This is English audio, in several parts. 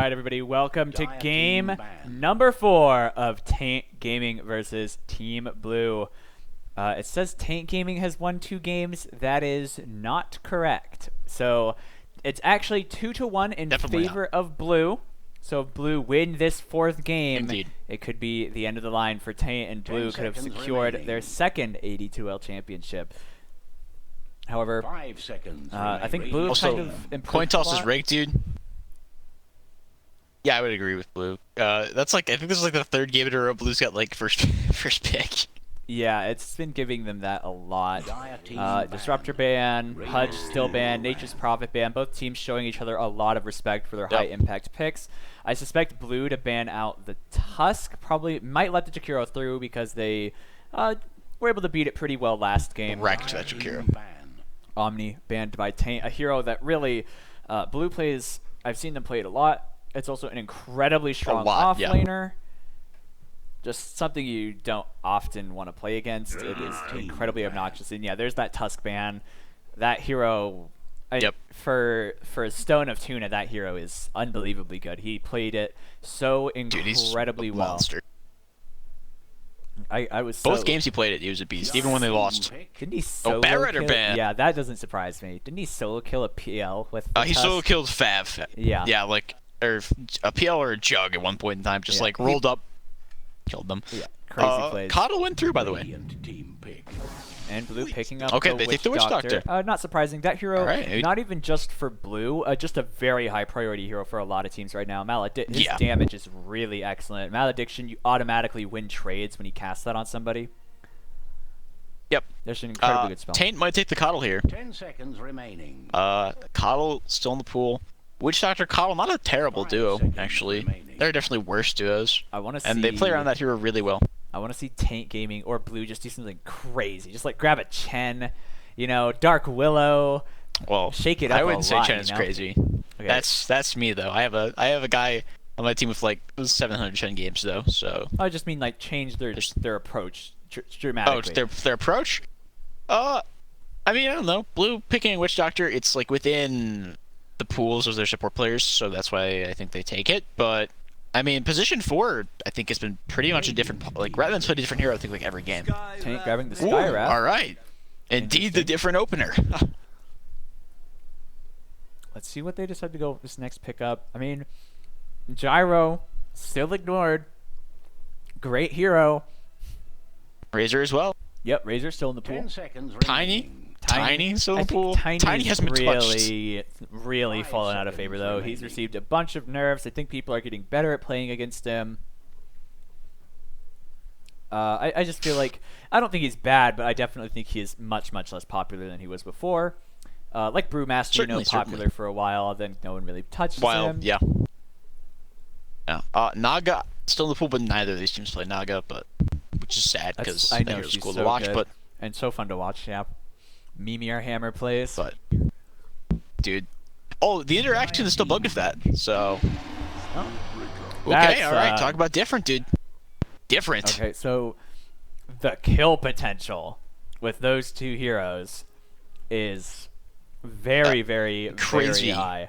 right, everybody, welcome to game number 4 of Taint Gaming versus Team Blue. It says Taint Gaming has won 2 games. That is not correct. So it's actually 2-1 in favor of Blue. So if Blue win this 4th game, it could be the end of the line for Taint, and Blue could have secured their second AD2L championship. However, 5 seconds I think Blue kind of improved. Coin toss is rigged, dude. Yeah, I would agree with Blue. That's like, I think this is like the 3rd game in a row Blue's got like first pick. Yeah, it's been giving them that a lot. Disruptor ban, Hudge still ban, Nature's Prophet ban. Both teams showing each other a lot of respect for their high impact picks. I suspect Blue to ban out the Tusk probably might let the Jakiro through because they were able to beat it pretty well last game. Wrecked that Jakiro. Omni banned by Taint, a hero that really Blue plays. I've seen them play it a lot. It's also an incredibly strong offlaner. Just something you don't often want to play against. It is incredibly obnoxious. And yeah, there's that Tusk ban. That hero, for Stone of Tuna, that hero is unbelievably good. He played it so incredibly well. Monster. I was both games he played it, he was a beast, even when they lost. Didn't he solo kill? Ban. Yeah, that doesn't surprise me. Didn't he solo kill a PL with? He solo killed Fav. Yeah, like or a PL or a Jug at one point in time, just like rolled up, killed them. Yeah, crazy plays. Coddle went through, by the way. And Blue picking up they take the Witch Doctor. Not surprising. That hero, not even just for Blue, just a very high priority hero for a lot of teams right now. His damage is really excellent. Malediction, you automatically win trades when you cast that on somebody. Yep. There's an incredibly good spell. Taint might take the Coddle here. 10 seconds remaining. Coddle still in the pool. Witch Doctor Coddle, not a terrible duo, actually. There are definitely worse duos. And they play around that hero really well. I want to see Taint Gaming or Blue just do something crazy. Just like grab a Chen, Dark Willow. Well, shake it up. I wouldn't say Chen is crazy. Okay. That's me though. I have a guy on my team with like 700 Chen games though. So I just mean like change their approach dramatically. Oh, their approach. I mean, I don't know. Blue picking a Witch Doctor, it's like within the pools of their support players, so that's why I think they take it. But I mean, position 4, I think has been pretty much a different. Like Ratman's played a different hero, I think, like every game. Taint grabbing the Sky Wrap. All right, indeed, the different opener. Let's see what they decide to go with this next pickup. I mean, Gyro still ignored. Great hero. Razor as well. Yep, Razor still in the pool. 10 seconds Tiny still in the pool. Tiny hasn't been really fallen out of favor though. He's received a bunch of nerfs. I think people are getting better at playing against him. I just feel like I don't think he's bad, but I definitely think he is much less popular than he was before. Like Brewmaster, popular for a while, then no one really touched him. Yeah. Naga still in the pool, but neither of these teams play Naga, which is sad because I know she's cool so to watch, good. And so fun to watch. Yeah. Mimir Hammer plays. But, dude. Oh, the interaction is still bugged with that, so. Oh. Okay, alright, talk about different, dude. Different. Okay, so the kill potential with those 2 heroes is very crazy. very high.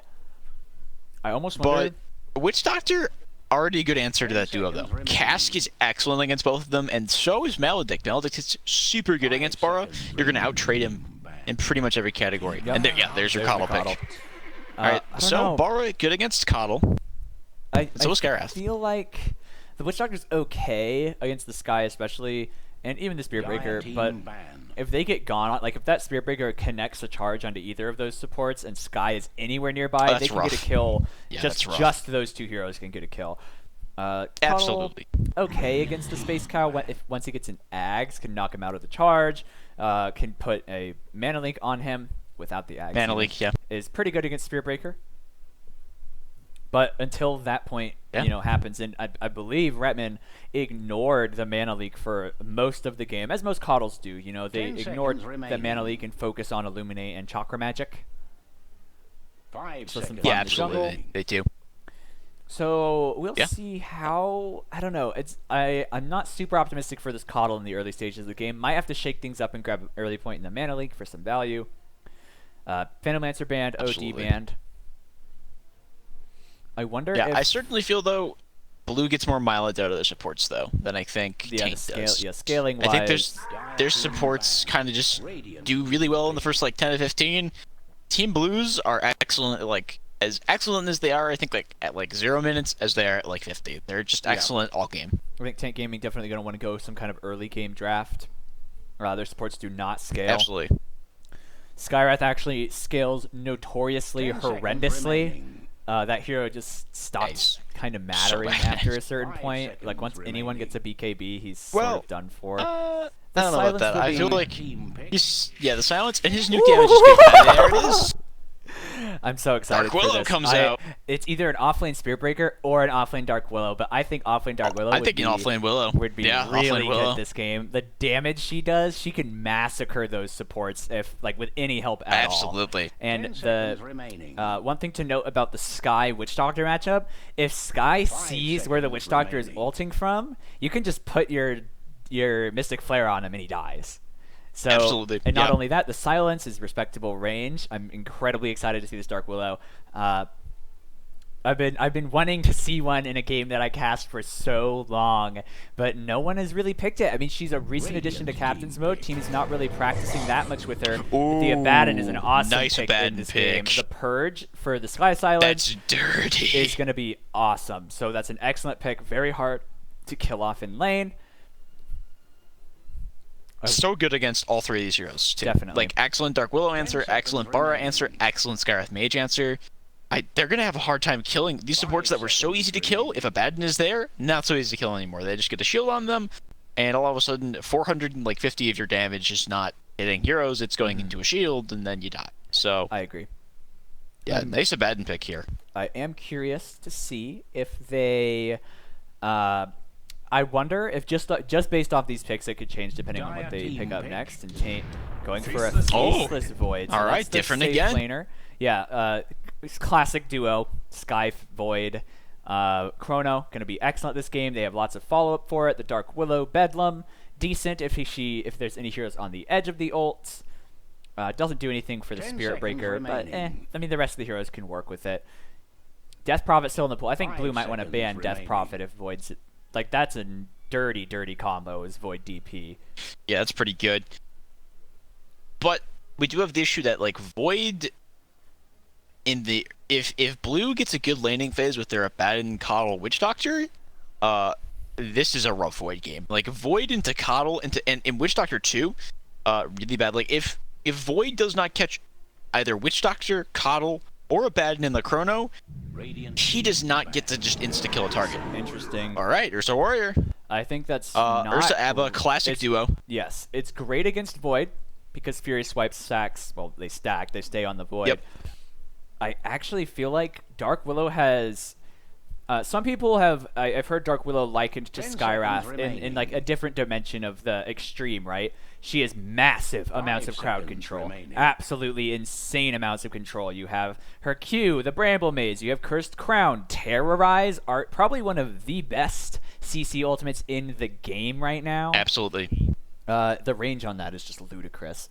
I almost wonder. But Witch Doctor, already a good answer to that duo, though. Cask is excellent against both of them, and so is Maledict. Maledict is super good against Bara. You're going to out-trade him in pretty much every category. Yep. And there's your Coddle pick. Alright, so Bara good against Coddle. So was Skyrath. I feel like the Witch Doctor's okay against the Sky especially, and even the Spirit Breaker, but if they get gone, like if that Spirit Breaker connects a charge onto either of those supports and Sky is anywhere nearby, they can get a kill. Just those 2 heroes can get a kill. Absolutely. Okay against the Space Cow once he gets an Ags, can knock him out of the charge, can put a Mana Link on him without the Ags. Mana Link, is pretty good against Spirit Breaker. But until that point, happens, and I believe Ratman ignored the Mana Leak for most of the game, as most Coddles do. They ignored the Mana Leak and focus on Illuminate and Chakra Magic. 5 so seconds. Yeah, absolutely. They do. So we'll see how. I don't know. I'm not super optimistic for this Coddle in the early stages of the game. Might have to shake things up and grab an early point in the Mana Leak for some value. Phantom Lancer banned, OD banned. I wonder Yeah, if I certainly feel though Blue gets more mileage out of their supports though than I think the Taint does. scaling wise. I think their supports kind of just do really well in the first like 10 to 15. Team Blues are excellent, like as excellent as they are. I think like at like 0 minutes as they are at like 50. They're just excellent all game. I think Taint Gaming definitely going to want to go some kind of early game draft. Their supports do not scale. Absolutely. Skywrath actually scales notoriously 10 seconds horrendously. remaining. That hero just stops Nice. kind of So mattering bad. after a certain 5 point. seconds Like once anyone remaining. gets a BKB, he's Well, sort of done for. I The don't know about silence that. will I be- feel like Team pick. the silence and his new damage is good. There it is. I'm so excited Dark for Willow this. comes out. It's either an offlane Spirit Breaker or an offlane Dark Willow, but I think offlane Dark Willow I would think be, an offlane Willow would be yeah, really offlane Willow. good this game. The damage she does, she can massacre those supports if like with any help at all. Absolutely. And 10 the seconds remaining. one thing to note about the Sky Witch Doctor matchup, if Sky sees where the seconds Witch Doctor is remaining. ulting from, you can just put your Mystic Flare on him and he dies. So, Absolutely, and not yeah. only that, the silence is respectable range. I'm incredibly excited to see this Dark Willow. I've been wanting to see one in a game that I cast for so long, but no one has really picked it. I mean, she's a recent addition to Radiant Captain's team Mode. pick. Team is not really practicing that much with her. Ooh, The Abaddon is an awesome nice pick in Abaddon this pick. game. The Purge for the Sky Silence That's dirty. is going to be awesome. So that's an excellent pick. Very hard to kill off in lane. So good against all three of these heroes, too. Definitely. Like, excellent Dark Willow answer, seconds excellent Bara remaining. answer, excellent Skywrath Mage answer. They're going to have a hard time killing these supports that were so easy to kill. If Abaddon is there, not so easy to kill anymore. They just get a shield on them, and all of a sudden, 450 of your damage is not hitting heroes, it's going into a shield, and then you die. So, I agree. yeah, nice Abaddon pick here. I am curious to see if they. I wonder if just based off these picks, it could change depending on what they pick up next. And Taint going for a faceless Void. So All right, that's the different safe again. laner. Yeah, it's classic duo. Sky Void, Chrono going to be excellent this game. They have lots of follow up for it. The Dark Willow, Bedlam, decent if there's any heroes on the edge of the ults. Doesn't do anything for the 10 Spirit seconds Breaker, but remaining. I mean the rest of the heroes can work with it. Death Prophet still in the pool. I think 5 Blue might want to seconds ban Death remaining. Prophet if Void's like that's a dirty combo is Void DP. Yeah, that's pretty good. But we do have the issue that like Void in the if Blue gets a good laning phase with their Abaddon Coddle Witch Doctor, this is a rough Void game. Like Void into Coddle and Witch Doctor 2, really bad. Like if Void does not catch either Witch Doctor, Coddle, or Abaddon in the Chrono, Radiant he does not get to just insta kill a target. Interesting. All right, Ursa Warrior, I think that's not Ursa Abba, classic it's- duo. Yes, it's great against Void because Fury Swipe stacks. Well, they stack. They stay on the Void. Yep. I actually feel like Dark Willow has. Some people have. I've heard Dark Willow likened to 10 Skywrath seconds in like a different dimension of the extreme, right? She has massive amounts of crowd seconds control. remaining. Absolutely insane amounts of control. You have her Q, the Bramble Maze. You have Cursed Crown, Terrorize, are probably one of the best CC ultimates in the game right now. Absolutely. The range on that is just ludicrous.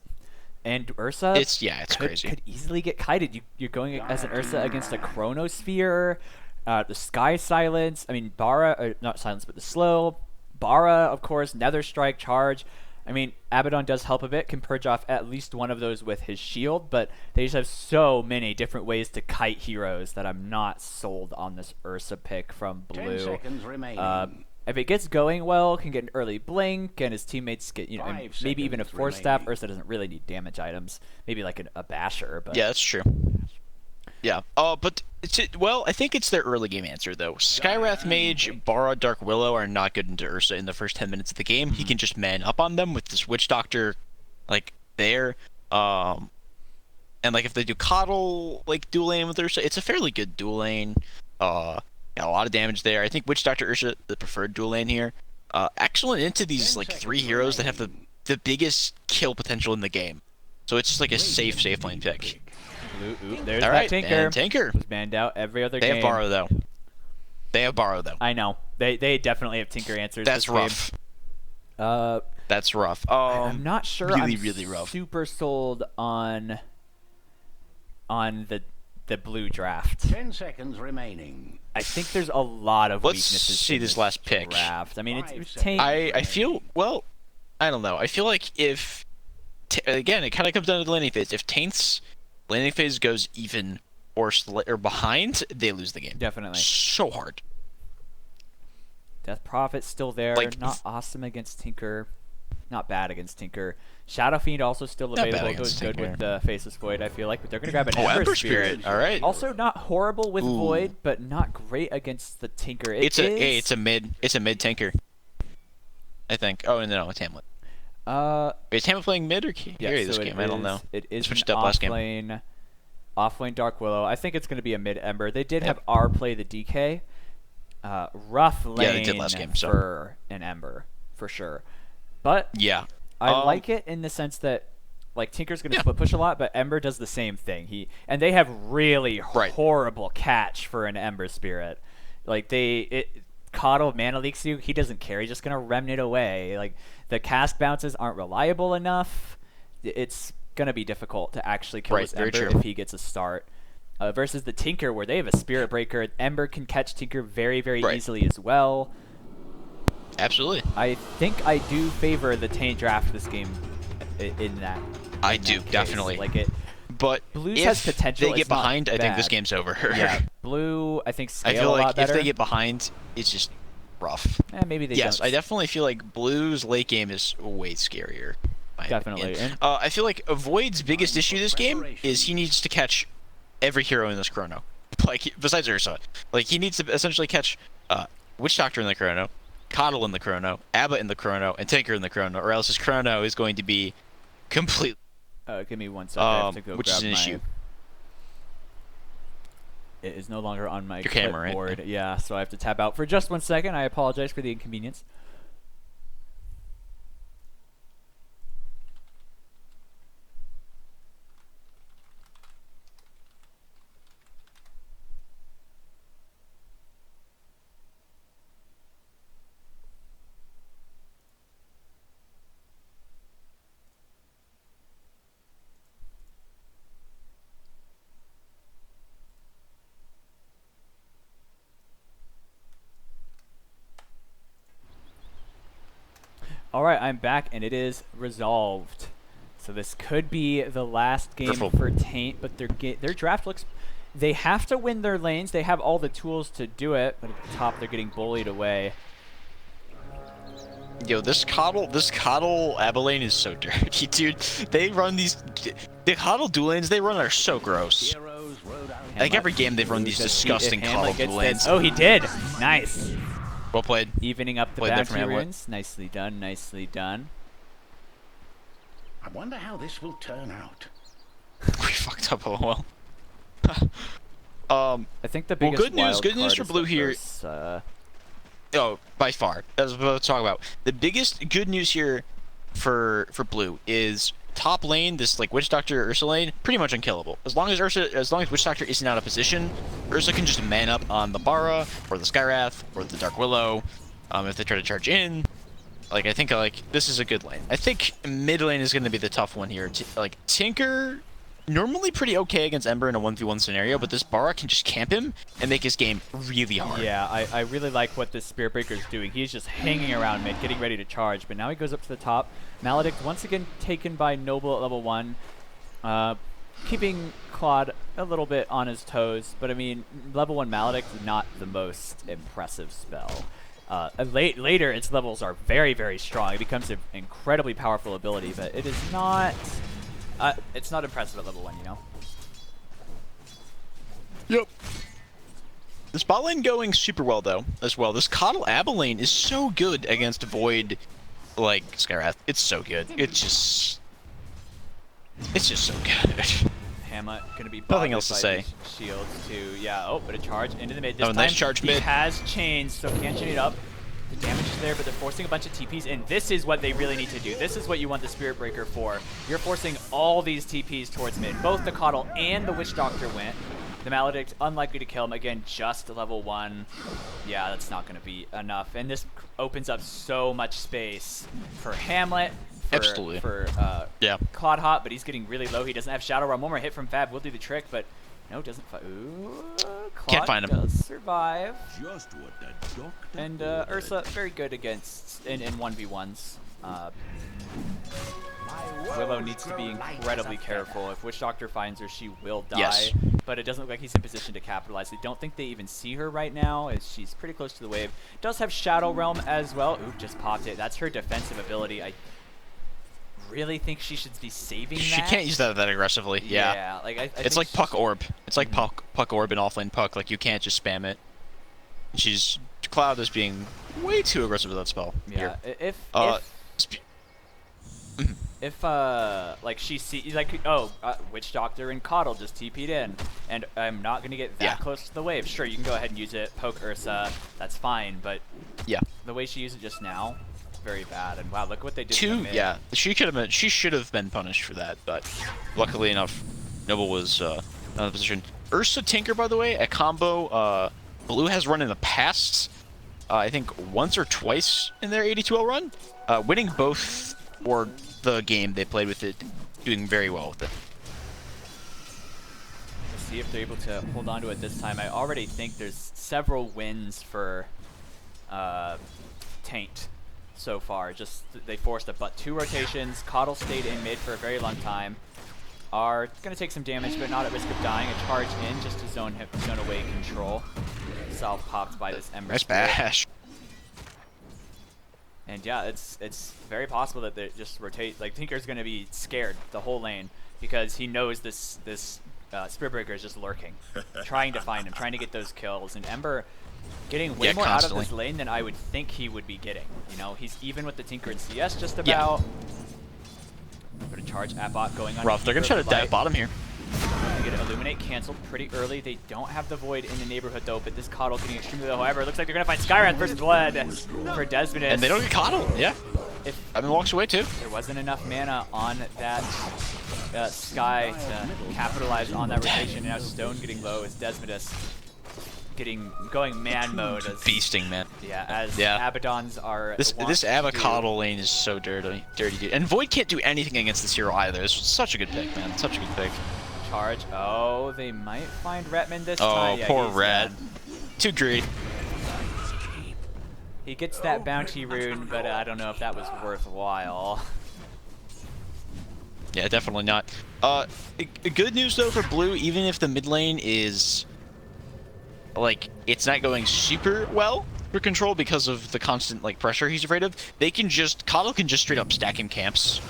And Ursa It's could, crazy. could easily get kited. You're going as an Ursa against a Chronosphere, the Sky Silence. I mean, Bara, not Silence, but the Slow. Bara, of course, Nether Strike, Charge. I mean, Abaddon does help a bit, can purge off at least one of those with his shield, but they just have so many different ways to kite heroes that I'm not sold on this Ursa pick from 10 Blue. seconds remaining. If it gets going well, can get an early blink, and his teammates get, and 5 maybe even a seconds force staff. remaining. Ursa doesn't really need damage items. Maybe like a basher, but Yeah, that's true. Yeah. But well, I think it's their early game answer though. Skywrath Mage, Bara, Dark Willow are not good into Ursa in the first 10 minutes of the game. He can just man up on them with this Witch Doctor, like there. And like if they do Coddle, like dual lane with Ursa, it's a fairly good dual lane. Got a lot of damage there. I think Witch Doctor Ursa the preferred dual lane here. Excellent into these 10 like seconds three heroes that have remaining. the biggest kill potential in the game. So it's just like a safe lane pick. Ooh, there's All that right, Tinker. and Tinker. Was banned out every other They game. have Borrow though. They have Borrow though. I know. They definitely have Tinker answers. That's this game. rough. That's rough. I'm not sure. Really, I'm really rough. super sold on the the blue draft. 10 seconds remaining. I think there's a lot of Let's weaknesses see in this last pick. draft. I mean, it's 5 Taint. I feel, well, I don't know. I feel like if, again, it kind of comes down to the laning phase. If Taint's laning phase goes even or behind, they lose the game. Definitely. So hard. Death Prophet's still there. Like, Not awesome against Tinker. Not bad against Tinker. Shadow Fiend also still Not bad available. Goes against good Tinker. with the Faceless Void, I feel like. But they're going to grab an Oh, Ember Spirit. All right. Also not horrible with Ooh. Void, but not great against the Tinker. It's a mid Tinker. I think. Oh no, it's Hamlet. Is Hamlet playing mid or carry this game? I don't know. It is Switched an up last game. off-lane Dark Willow. I think it's going to be a mid Ember. They did have R play the DK. Rough lane Yeah, they did last game, so. for an Ember, for sure. But Yeah. I like it in the sense that, like, Tinker's going to split push a lot, but Ember does the same thing. And they have really horrible catch for an Ember Spirit. Like, Coddle mana leaks you, he doesn't care. He's just going to remnant away. Like, the cast bounces aren't reliable enough. It's going to be difficult to actually kill this Ember if he gets a start. Versus the Tinker, where they have a Spirit Breaker. Ember can catch Tinker very, very easily as well. Absolutely. I think I do favor the Taint draft this game in that. I do, definitely. Like it. But Blues if has potential. they get It's not behind, I think this bad. game's over. Yeah, blue, I think scale I feel a lot like if better. they get behind, it's just rough. Maybe they Yes, don't. I definitely feel like Blue's late game is way scarier. in my Definitely. opinion. And I feel like Void's biggest issue this game is he needs to catch every hero in this chrono. Like, besides Ursa. Like, he needs to essentially catch Witch Doctor in the chrono, Coddle in the chrono, Abba in the chrono, and Tinker in the chrono, or else his chrono is going to be complete. give me 1 second. I have to go which grab is an my... issue. It is no longer on my Your camera, right? clipboard. Yeah, so I have to tap out for just 1 second. I apologize for the inconvenience. All right, I'm back, and it is resolved. So this could be the last game for Taint, but their draft looks... They have to win their lanes. They have all the tools to do it, but at the top, they're getting bullied away. Yo, this Coddle Abba lane is so dirty, dude. They run the Coddle dual lanes they run are so gross. Like every game they've run these disgusting Coddle dual lanes. Oh, he did. Nice. Well played. Evening up the Played there bounty from Hamlet. runes. Nicely done. Nicely done. I wonder how this will turn out. We fucked up a well. I think the biggest good news for blue here. Oh, by far. That's what I was talking about. The biggest good news here for blue is top lane, this like Witch Doctor Ursa lane, pretty much unkillable. As long as Witch Doctor isn't out of position, Ursa can just man up on the Bara or the Skywrath or the Dark Willow. If they try to charge in, like I think this is a good lane. I think mid lane is going to be the tough one here. Like Tinker, normally pretty okay against Ember in a 1v1 scenario, but this Bara can just camp him and make his game really hard. Yeah, I really like what this Spirit Breaker is doing. He's just hanging around mid, getting ready to charge, but now he goes up to the top. Maledict once again taken by Noble at level 1, keeping Claude a little bit on his toes, but I mean, level 1 Maledict is not the most impressive spell. Later, its levels are very, very strong. It becomes an incredibly powerful ability, but it is not... it's not impressive at level 1, you know? Yep. The spot lane going super well, though, as well. This Coddle Abba lane is so good against Void, like, Skywrath. It's so good. It's just so good. Hamlet gonna be Nothing else to say. Shields too. Yeah. Oh, but a charge into the mid. This Oh, time nice charge he mid. has chains, so can't chain it up. The damage is there, but they're forcing a bunch of TPs, and this is what they really need to do. This is what you want the Spirit Breaker for. You're forcing all these TPs towards mid. Both the Coddle and the Witch Doctor went. The Maledict, unlikely to kill him. Again, just level 1. Yeah, that's not going to be enough. And this opens up so much space for Hamlet, for Yeah. Claude Hot, but he's getting really low. He doesn't have Shadow Realm. One more hit from Fab will do the trick, but No, doesn't find. Ooh, Can't Claude find him. does survive. Just what the doctor And ordered. Ursa, very good against in 1v1s. Willow needs to be incredibly careful. If Witch Doctor finds her, she will die. Yes. But it doesn't look like he's in position to capitalize. I don't think they even see her right now, as she's pretty close to the wave. Does have Shadow Realm as well. Oop, just popped it. That's her defensive ability. I really think she should be saving She that. can't use that aggressively. Yeah. Yeah, like I It's think like Puck Orb. It's like Puck Orb and offlane Puck. Like you can't just spam it. Cloud is being way too aggressive with that spell. Yeah, Here. if like she see like Witch Doctor and Coddle just TP'd in, and I'm not gonna get that Yeah. close to the wave. Sure, you can go ahead and use it, poke Ursa, that's fine. But Yeah. the way she used it just now, very bad. And wow, look what they did. to Two. mid. Yeah. She should have been punished for that, but luckily enough, Noble was out of position. Ursa Tinker, by the way, a combo Blue has run in the past. I think once or twice in their AD2L run, winning both or the game they played with it, doing very well with it. Let's see if they're able to hold on to it this time. I already think there's several wins for Taint so far. Just they forced but 2 rotations. Coddle stayed in mid for a very long time. Are going to take some damage, but not at risk of dying. A charge in just to zone away control. Self popped by this Ember Nice Spirit. bash. And yeah, it's very possible that they just rotate. Like Tinker's going to be scared the whole lane because he knows this Spirit Breaker is just lurking, trying to find him, trying to get those kills. And Ember getting way more constantly. out of this lane than I would think he would be getting. You know, he's even with the Tinker and CS just about. Put a charge at bot going on. Rough. They're gonna try to dive bottom here. They get Illuminate canceled pretty early. They don't have the Void in the neighborhood though, but this Coddle getting extremely low. However, it looks like they're gonna find Skywrath first blood for Desmond. And they don't get Coddle. Yeah. If I mean, walks away too. there wasn't enough mana on that Sky to capitalize on that rotation, and now Stone getting low as Desmodus going man mode as Feasting, man. yeah. Abaddons are This want to do. avocado lane is so dirty, dude. And Void can't do anything against this hero either. This was such a good pick, man. Such a good pick. Charge. Oh, they might find Retman this Oh, time. Yeah, poor he's Red. done. Too greedy. He gets that bounty rune, but I don't know if that was worthwhile. Yeah, definitely not. Good news though for Blue, even if the mid lane is like it's not going super well for Control because of the constant like pressure he's afraid of, Coddle can just straight up stack him camps.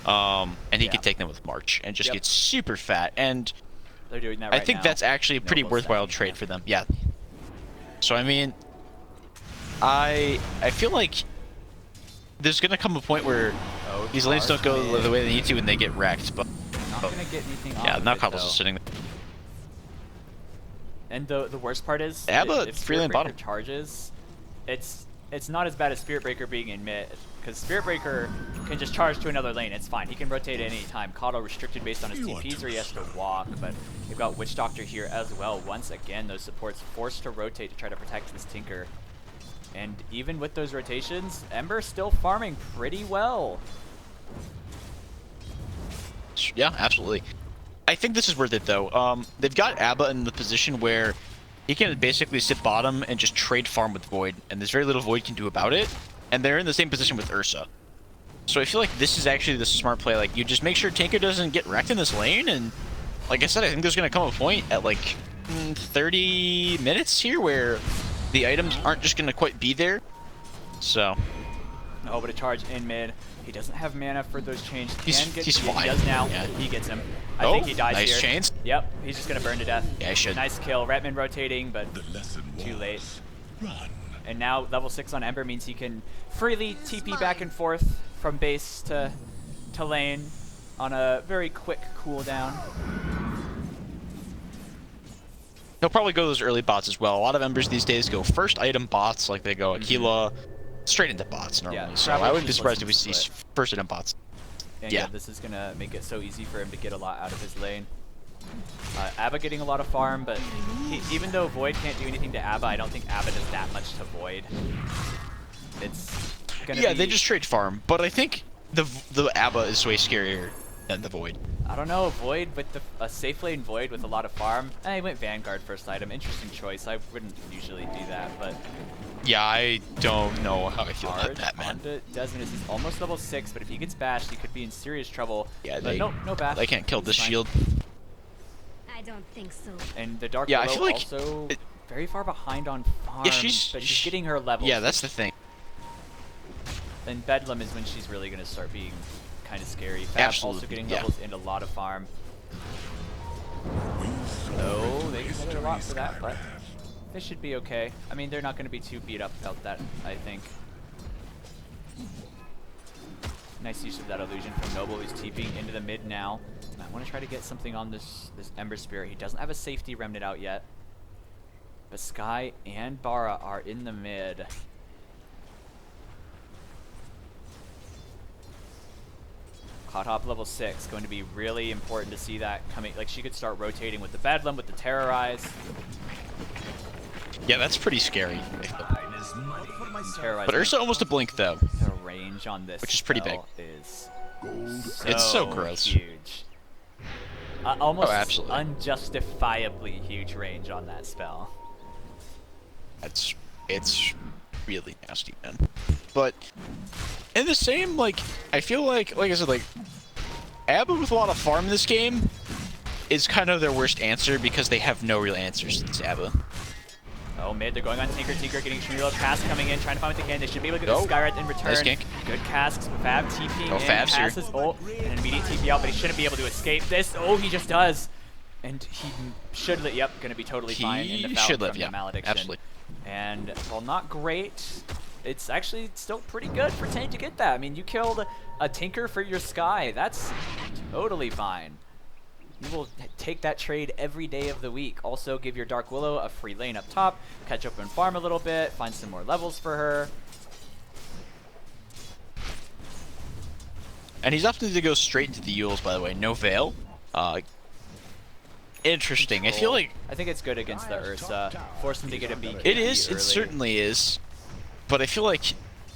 And he can take them with March and just get super fat. And They're doing that right I think now. that's actually a pretty Noble's worthwhile stacking trade camp. for them. Yeah. So I mean, I feel like there's gonna come a point where Oh, these lanes don't go charge the way they need to and they get wrecked. But Not gonna get anything off yeah, of now it, Coddle's though. just sitting there. And the worst part is Abba, if free lane Spirit Breaker bottom. charges, it's not as bad as Spirit Breaker being in mid, because Spirit Breaker can just charge to another lane. It's fine. He can rotate at any time. Coddle restricted based on his TPs or he has to walk, but they've got Witch Doctor here as well. Once again, those supports forced to rotate to try to protect this Tinker. And even with those rotations, Ember's still farming pretty well. Yeah, absolutely. I think this is worth it though. They've got Abba in the position where he can basically sit bottom and just trade farm with Void, and there's very little Void can do about it. And they're in the same position with Ursa. So I feel like this is actually the smart play. Like, you just make sure Tinker doesn't get wrecked in this lane, and like I said, I think there's gonna come a point at like 30 minutes here where the items aren't just gonna quite be there. So Oh, but a charge in mid. He doesn't have mana for those chains. He's He fine. does now. Yeah. He gets him. I think he dies nice here. chains. Yep, he's just gonna burn to death. Yeah, he should. Nice kill. Retman rotating, but The lesson too late. was, run. And now level 6 on Ember means he can freely TP back and forth from base to lane on a very quick cooldown. He'll probably go those early bots as well. A lot of Embers these days go first item bots, like they go Aquila, straight into bots normally. Yeah, So probably I wouldn't be just surprised if we listen see to first item bots. And Yeah. this is gonna make it so easy for him to get a lot out of his lane. Abba getting a lot of farm, but even though Void can't do anything to Abba, I don't think Abba does that much to Void. It's gonna Yeah, be... they just trade farm, but I think the Abba is way scarier than the Void. I don't know, Void with a safe lane Void with a lot of farm. He went Vanguard first item. Interesting choice. I wouldn't usually do that, but Yeah, I don't know how I feel about that, man. Onto Desmond is almost level 6, but if he gets bashed, he could be in serious trouble. Yeah, but no bash. They can't kill this Fine. shield. I don't think so. And the Dark Yeah, I Willow feel like also very far behind on farm, Yeah, but she's getting her levels. Yeah, that's the thing. And Bedlam is when she's really going to start being kind of scary. Fab Absolutely, also getting yeah. levels and a lot of farm. So they committed a lot for that, but they should be okay. I mean, they're not going to be too beat up about that, I think. Nice use of that illusion from Noble, who's TPing into the mid now. I want to try to get something on this Ember Spirit. He doesn't have a safety remnant out yet. But Sky and Bara are in the mid. Cloud Hop level 6, going to be really important to see that coming. Like, she could start rotating with the Bedlam, with the Terrorize. Yeah, that's pretty scary. Terrorize. But Ursa almost a blink, though. The range on this Which is pretty big. is It's so gross. huge. Almost absolutely. unjustifiably huge range on that spell. It's really nasty, man. But in the same, like, I feel like I said, like, Abba with a lot of farm in this game is kind of their worst answer because they have no real answers to Abba. Oh, mid, they're going on Tinker, getting extremely low. Cask coming in, trying to find what they can. They should be able to get the Skyrite in return. Nice gank. Good casks, Fab TPing in, Fab's here. passes ult, and an immediate TP out, but he shouldn't be able to escape this. Oh, he just does. And he should live, yep, gonna be totally fine in the He foul should live, from yeah, the Malediction. absolutely. And, while not great, it's actually still pretty good for Taint to get that. I mean, you killed a Tinker for your Sky. That's totally fine. You will take that trade every day of the week. Also, give your Dark Willow a free lane up top, catch up and farm a little bit, find some more levels for her. And he's opting to go straight into the Yules, by the way. No Veil. Interesting. I feel like I think it's good against the Ursa. Force him to get a BKB it is. early. It certainly is. But I feel like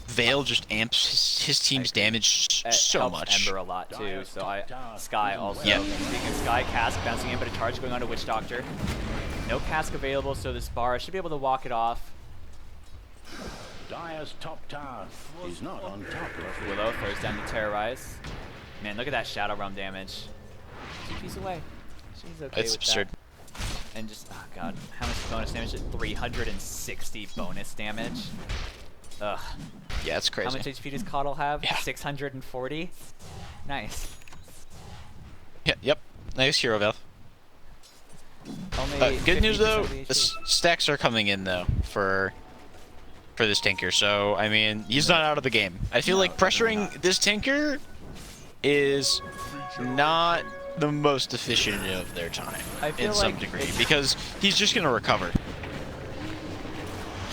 Veil just amps his team's damage It so helps much. Ember a lot too. So Sky also. Yeah. Speaking of Sky, Cask bouncing in, but a charge going on to Witch Doctor. No Cask available, so this Bara should be able to walk it off. Dire's top tower is not on top of Willow throws down the Terrorize. Man, look at that Shadow Realm damage. TP's away. She's okay It's with absurd. that. And just, oh god, how much bonus damage? 360 bonus damage. Ugh. Yeah, it's crazy. How much HP does Coddle have? Yeah. 640? Nice. Yeah, yep. Nice hero Veil. Only Good news 50% though, of the the HP. stacks are coming in though for this Tinker. So I mean, he's not out of the game. I feel like pressuring this Tinker is not the most efficient of their time I feel in some like degree it's- because he's just gonna recover.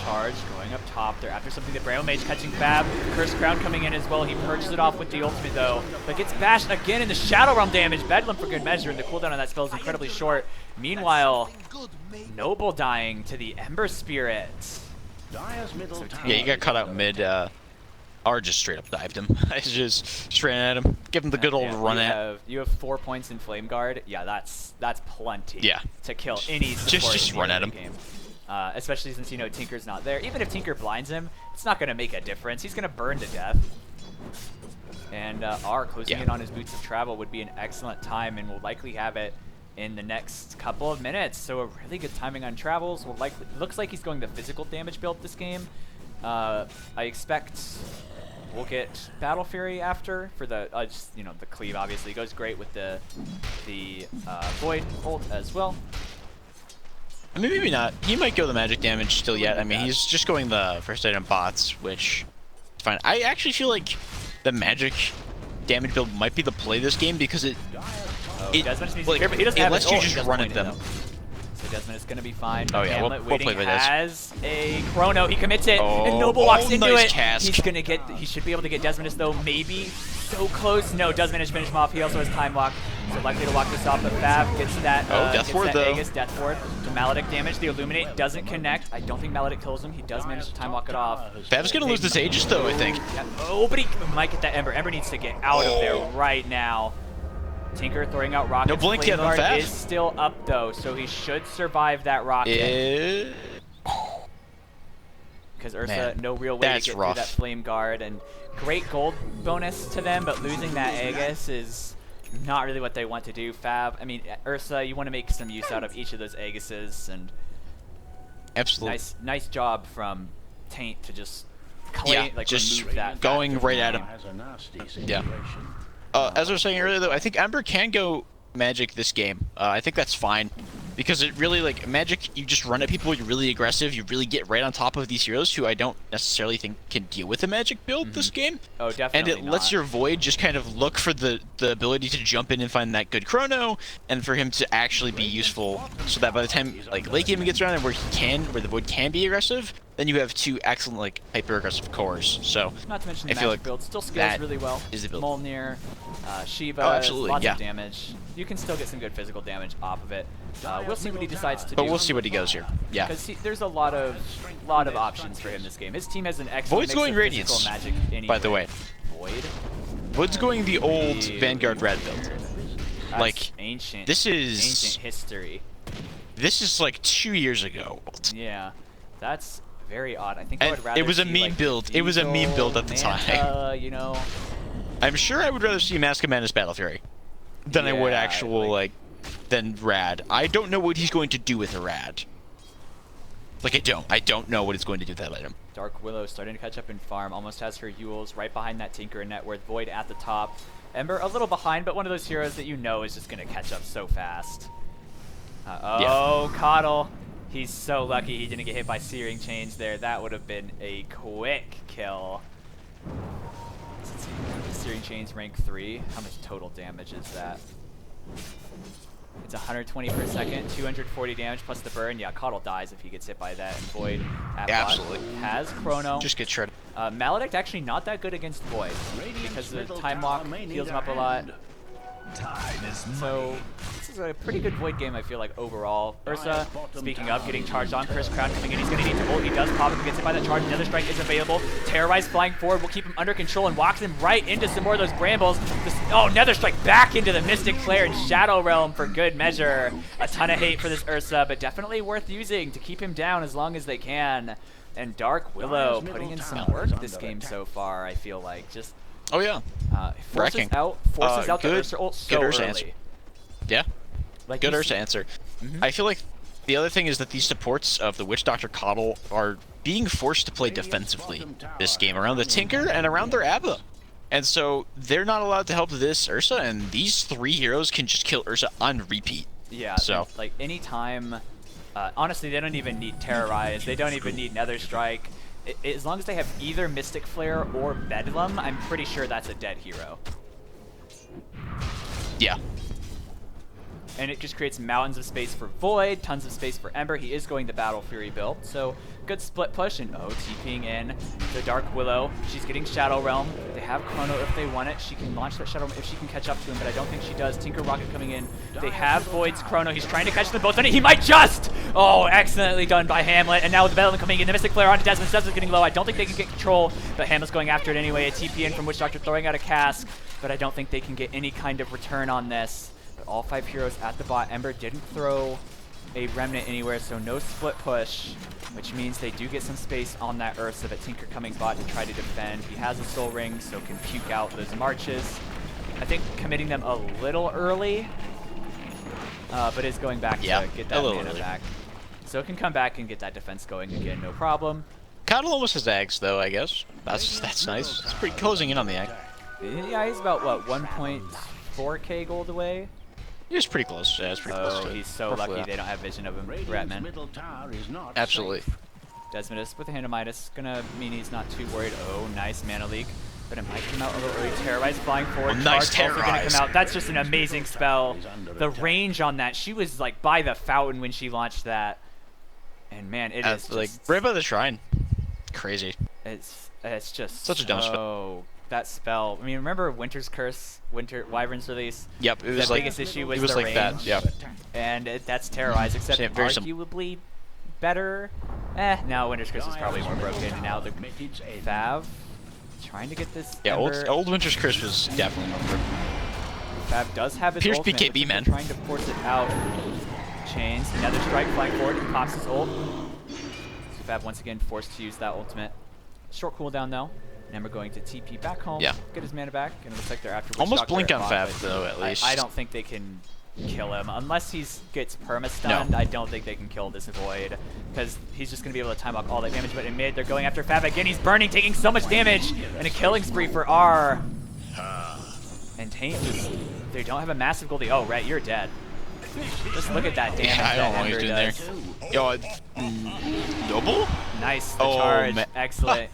Charge going up top. They're after something. The Braille Mage catching Fab. Curse Crown coming in as well. He purges it off with the ultimate though, but gets bashed again in the Shadow Realm damage. Bedlam for good measure, and the cooldown on that spell is incredibly short. Meanwhile, Noble dying to the Ember Spirit. Dire's middle So tower. Yeah, he got cut out mid. Or just straight up dived him. I just ran at him, give him the good old Yeah, run at. you have 4 points in Flame Guard. Yeah, that's plenty. Yeah. To kill any support Just in run the at him. game. Especially since Tinker's not there. Even if Tinker blinds him, it's not gonna make a difference. He's gonna burn to death. And R closing Yeah. in on his Boots of Travel would be an excellent time, and will likely have it in the next couple of minutes. So a really good timing on travels. Will likely looks like he's going the physical damage build this game. I expect we'll get Battle Fury after for the just, the cleave. Obviously goes great with the Void ult as well. I mean, maybe not. He might go the magic damage still yet. I mean, he's just going the first item bots, which is fine. I actually feel like the magic damage build might be the play this game because Desmond needs to be careful. He doesn't it have lets his you ult. He just doesn't run point at it, them. though. So Desmond is going to be fine. Oh, yeah, Hamlet we'll waiting play with this. has a Chrono. He commits it, Oh, and Noble walks into nice it. cask. He's going to get. He should be able to get Desmond though. Maybe so close. No, does manage to finish him off. He also has time walk, so likely to walk this off. But Fab gets that. Death Ward, though. Aegis Death Ward. The Maledict damage. The Illuminate doesn't connect. I don't think Maledict kills him. He does manage to time walk it off. Fab's gonna lose this Aegis though, I think. Yeah. Oh, but he might get that Ember. Ember needs to get out of there right now. Tinker throwing out rockets. No blink yet Flame on Guard Fab. is still up though, so he should survive that rocket. Because Ursa, Man, no real way to that's get rough. through that Flame Guard, and great gold bonus to them, but losing that Aegis is not really what they want to do. Fab, I mean, Ursa, you want to make some use out of each of those Aegises, and Absolutely. nice job from Taint to just Yeah, like just remove that. going right at him. Has a nasty Yeah. situation. As I was saying earlier, though, I think Ember can go Magic this game. I think that's fine. Because it really, like, Magic, you just run at people, you're really aggressive, you really get right on top of these heroes who I don't necessarily think can deal with a Magic build this game. Oh, definitely And it lets your Void just kind of look for the ability to jump in and find that good chrono, and for him to actually be useful, so that by the time, like, late game gets around and where the Void can be aggressive, then you have two excellent, like, hyper-aggressive cores. So, Not to mention the I feel magic like build still scales that really well. is the build. Molnir, Shiva, Oh, absolutely, lots yeah. of damage. You can still get some good physical damage off of it. We'll see what he decides to do. But we'll see what he goes here. Yeah. Because there's a lot of options for him this game. His team has an excellent Void's mix going of physical Radiance, magic anyway. by the way. Void? Void's going the old Weird. Vanguard Red build. That's Like, ancient. this is- ancient history. This is like 2 years ago. Yeah, that's very odd. I think I And would rather it was a see, meme like, build. It was a meme Eagle, build at the time. Manta, you know. I'm sure I would rather see Mask of Madness Battle Fury than I would Yeah, actual, like, than Rad. I don't know what he's going to do with a Rad. Like, I don't know what he's going to do with that item. Dark Willow starting to catch up in farm. Almost has her Yules right behind that Tinker and Networth. Void at the top. Ember a little behind, but one of those heroes that you know is just going to catch up so fast. Coddle. He's so lucky he didn't get hit by Searing Chains there. That would have been a quick kill. Searing Chains rank 3. How much total damage is that? It's 120 per second, 240 damage plus the burn. Yeah, Coddle dies if he gets hit by that. And Void at bot Absolutely. has Chrono. Just get shredded. Maledict actually not that good against Void because the time lock heals him up a lot. So this is a pretty good Void game, I feel like, overall. Ursa, speaking of, getting charged on. Chris Crown coming in. He's going to need to ult. He does pop him, gets hit by that charge. Another strike is available. Terrorize flying forward will keep him under control and walks him right into some more of those brambles. Another strike back into the Mystic Flare and Shadow Realm for good measure. A ton of hate for this Ursa, but definitely worth using to keep him down as long as they can. And Dark Willow putting in some work this game so far, I feel like. Just Oh, yeah. forces Wrecking. out the Good- Ursa ult so good Ursa early. answer. Yeah. Like Good you Ursa answer. I feel like the other thing is that these supports of the Witch Doctor Coddle are being forced to play defensively this game around the Tinker and around their Abba. And so they're not allowed to help this Ursa, and these three heroes can just kill Ursa on repeat. Yeah, So. like anytime, honestly, they don't even need Terrorize. They don't even need Nether Strike. As long as they have either Mystic Flare or Bedlam, I'm pretty sure that's a dead hero. Yeah. And it just creates mountains of space for Void, tons of space for Ember. He is going the Battle Fury build, so good split push. And TPing in the Dark Willow. She's getting Shadow Realm. They have Chrono if they want it. She can launch that Shadow Realm if she can catch up to him, but I don't think she does. Tinker Rocket coming in. They have Void's Chrono. He's trying to catch them both on it. He might just! Oh, excellently done by Hamlet. And now with the Bedlam coming in, the Mystic Flare onto Desmond. Desmond's getting low. I don't think they can get control, but Hamlet's going after it anyway. A TP in from Witch Doctor throwing out a cask, but I don't think they can get any kind of return on this. But all 5 heroes at the bot. Ember didn't throw a Remnant anywhere, so no split push, which means they do get some space on that Ursa, but Tinker coming bot to try to defend. He has a Soul Ring, so can puke out those marches. I think committing them a little early, but is going back to get that mana early. back. So it can come back and get that defense going again, no problem. Coddle almost has Ags, though, I guess. That's nice. It's pretty closing in on the Ag. Yeah, he's about, what, 1.4k gold away? He's pretty close. Yeah, it's pretty close to it. He's so Roughly lucky that. they don't have vision of him. Radiant's Ratman. middle tower is not Absolutely. safe. Desmodus with a hand of Midas. Gonna mean he's not too worried. Oh, nice mana leak. But it might come out a little early. Terrorize flying forward. Oh, nice Charge also gonna Terrorize. come out. That's just an amazing spell. The range on that. She was like by the fountain when she launched that. And man, it is like just, right by the shrine. Crazy. it's just Such a dumb spell. so that spell. I mean, remember Winter's Curse, Winter Wyvern's release? Yep, it was The like biggest issue was it was the like range. that. Yeah. And that's Terrorize, except Same, very arguably better. No, Winter's Curse is probably more broken. And now the Fav trying to get this. Yeah, Ember. old Winter's Curse was definitely more broken. Fab does have his Pierce ultimate. BKB, Looks like man. they're trying to force it out. Chains. Another strike flying forward. He pops his ult. So Fab once again forced to use that ultimate. Short cooldown though. Ember going to TP back home. Yeah. Get his mana back. And it looks like they're after Witch Almost Doctor blink at on bot, Fab but though, at least. I don't think they can kill him unless he gets perma-stunned. No. I don't think they can kill this Void because he's just going to be able to time up all that damage. But in mid, they're going after Fab again. He's burning, taking so much damage, and a killing spree for R. And Taint, they don't have a massive Goldie. Oh, Rhett, you're dead. Just look at that damage. Yeah, I don't know what that he's Ember doing does. there. Yo, Noble? Nice, the Oh, charge. man. Excellent.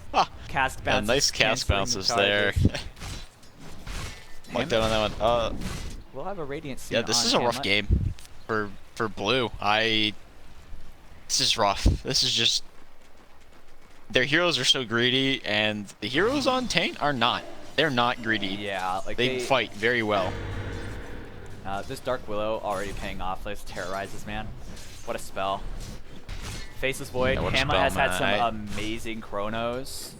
Cast Yeah, bounces. nice cast canceling the bounces there. charges. Locked down on that one. We'll have a Radiant scene Yeah, this on is a rough Hamlet. game for Blue. This is rough. This is just their heroes are so greedy, and the heroes on Taint are not. They're not greedy. Yeah, like They fight very well. This Dark Willow already paying off. Let's terrorize this man. What a spell. Faceless Void. Yeah, what a Hamlet spell, has had man. some amazing chronos.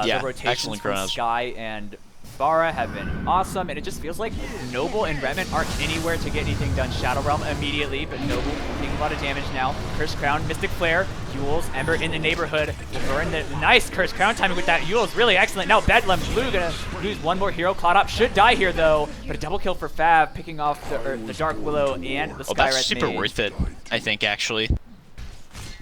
Yeah, the rotations excellent from chronos. Sky and Bara have been awesome, and it just feels like Noble and Redmond aren't anywhere to get anything done. Shadow Realm immediately, but Noble taking a lot of damage now. Curse Crown, Mystic Flare, Yules, Ember in the neighborhood. Burn the nice Curse Crown timing with that. Yules really excellent. Now Bedlam, Blue gonna lose one more hero. Cloud should die here though, but a double kill for Fab, picking off the Dark Willow and the Oh, Skyred that's super Mage. worth it, I think, actually.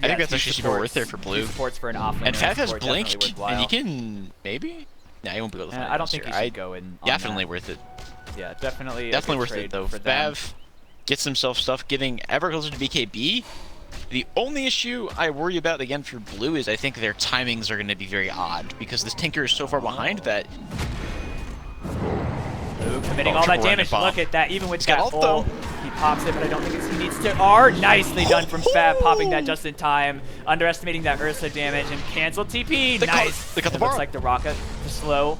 I Yeah, think that's two actually super supports- worth it for Blue. two supports for an offlaner. And Fab has support, Blink, definitely and worthwhile. you can maybe. Nah, he won't be able to find I don't it think this you year. should go in. On Definitely that. worth it. Yeah, definitely. Definitely a good worth trade it though. for them. Fav gets himself stuff, getting ever closer to BKB. The only issue I worry about again for Blue is I think their timings are going to be very odd because this Tinker is so far behind that. Blue committing Oh, all that triple damage. bomb. Look at that. Even with He's that got ult, though. ult, he pops it, but I don't think he needs to. R, nicely done from Fab, popping that just in time, underestimating that Ursa damage and cancel TP. They Nice. got the It bar. looks like the rocket is slow.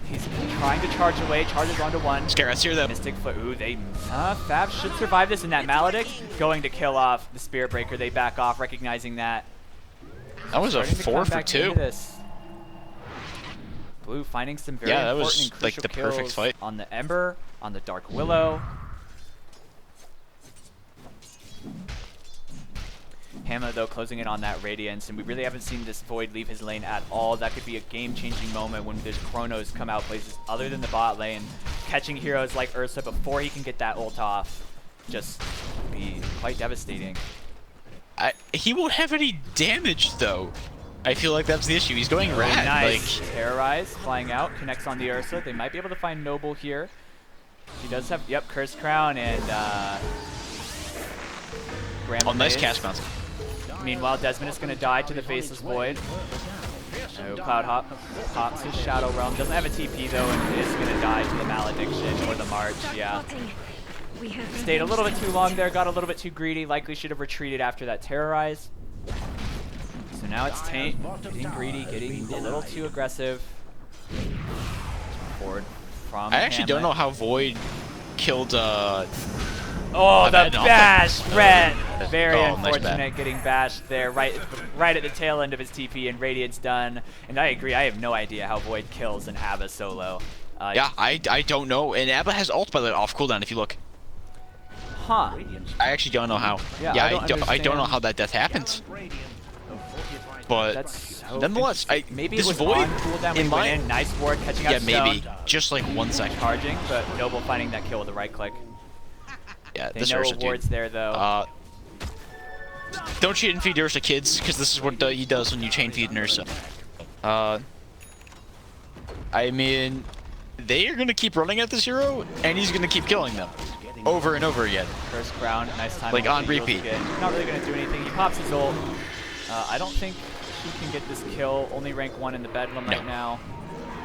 He's trying to charge away. Charges 1-1. Scarett's here though. Mystic Foot. Ooh, Fab should survive this, and that Maledict going to kill off the Spirit Breaker. They back off, recognizing that. That was a Starting to 4 come for back 2. into this. Blue finding some very Yeah, that important was, and like, crucial the perfect kills fight. on the Ember, on the Dark Willow. Hamlet though closing in on that Radiance, and we really haven't seen this Void leave his lane at all. That could be a game-changing moment when there's Chronos come out places other than the bot lane, catching heroes like Ursa before he can get that ult off. Just be quite devastating. He won't have any damage though. I feel like that's the issue. He's going Oh, rad. nice. Like, Terrorize, flying out, connects on the Ursa. They might be able to find Noble here. He does have, yep, Curse Crown and Grandma oh, nice Maze. cast bounce. Meanwhile, Desmond is going to die to the Faceless Void. Oh, Cloud Hop pops his Shadow Realm. Doesn't have a TP though, and is going to die to the Malediction or the March. Yeah. We have Stayed a little bit too long there, got a little bit too greedy. Likely should have retreated after that Terrorize. So now it's Taint, getting greedy, getting a little too aggressive. Forward from I actually don't know Hamlet. how Void killed. Oh, the bad, no. bash, Red. Very Oh, nice unfortunate bat. getting bashed there, right at the tail end of his TP, and Radiant's done. And I agree, I have no idea how Void kills an Abba solo. Yeah, I don't know. And Abba has ult by the off cooldown if you look. Huh. I actually don't know how. Yeah, Yeah, I I don't don't know understand. how that death happens. But That's so nonetheless, interesting. Maybe this it was Void on cooldown when in he my went in. Nice ward catching yeah out Stone. maybe just like 1 second. Charging, but Noble finding that kill with the right click. Yeah, They this know Ursa awards dude. there though. Don't cheat and feed Ursa, kids, because this is what he does when you chain feed an Ursa. I mean, they are gonna keep running at this hero, and he's gonna keep killing them over and over again. First crown, nice time. Like, with on the heals repeat. again. Not really gonna do anything. He pops his ult. I don't think she can get this kill. Only rank 1 in the Bedlam right now,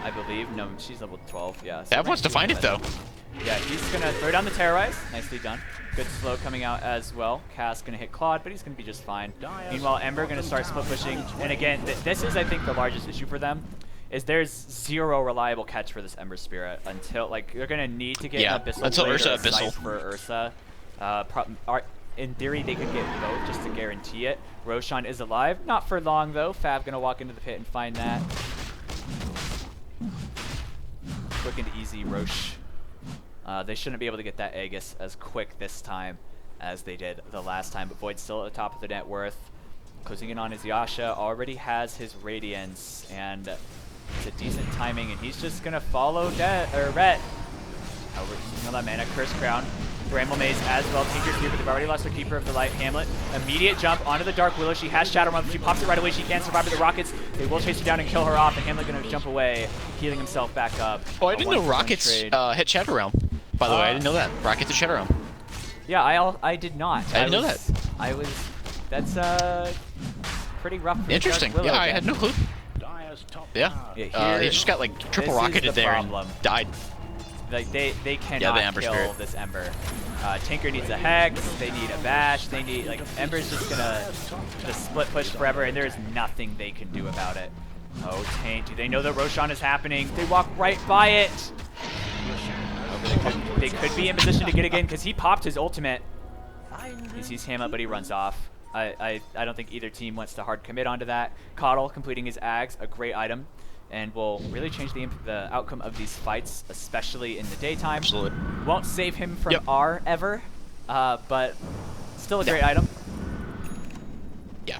I believe. No, she's level 12. Yeah. so That rank wants to 2 find in it the though. Bedlam. Yeah, he's gonna throw down the Terrorize. Nicely done. Good slow coming out as well. Cass gonna hit Claude, but he's gonna be just fine. Meanwhile, Ember gonna start split pushing. And again, this is I think the largest issue for them. Is there's zero reliable catch for this Ember Spirit until like they're gonna need to get Yeah, an Abyssal until Blade Ursa or a Abyssal. Scythe for Ursa. In theory, they could get both just to guarantee it. Roshan is alive, not for long though. Fab gonna walk into the pit and find that. Quick and easy, Rosh. They shouldn't be able to get that Aegis as quick this time as they did the last time, but Void's still at the top of the net worth. Closing in on his Yasha, already has his Radiance, and it's a decent timing, and he's just gonna follow Ret. Overseeing all that mana, Curse Crown. Bramble Maze as well. Tinker's here, but they've already lost their Keeper of the Light. Hamlet, immediate jump onto the Dark Willow. She has Shadow Run. She pops it right away. She can't survive with the Rockets. They will chase her down and kill her off, and Hamlet gonna jump away, healing himself back up. Oh, I didn't know Rockets hit Shadow Realm. By the way, I didn't know that. Rockets hit Shadow Realm. Yeah, I did not. I didn't know that. That's pretty rough for Interesting. Dark Willow Yeah, I again. had no clue. Yeah. Yeah, He just got like triple rocketed there and died. Like they cannot Ember kill Spirit. this Ember. Tinker needs a Hex, they need a Bash, they need, like, Ember's just gonna just split push forever, and there's nothing they can do about it. Oh, Taint, do they know that Roshan is happening? They walk right by it! Oh, they could be in position to get again, because he popped his ultimate. He sees Hamlet, but he runs off. I don't think either team wants to hard commit onto that. Coddle completing his Ags, a great item, and will really change the outcome of these fights, especially in the daytime. Absolutely. Won't save him from R ever, but still a great item. Yeah.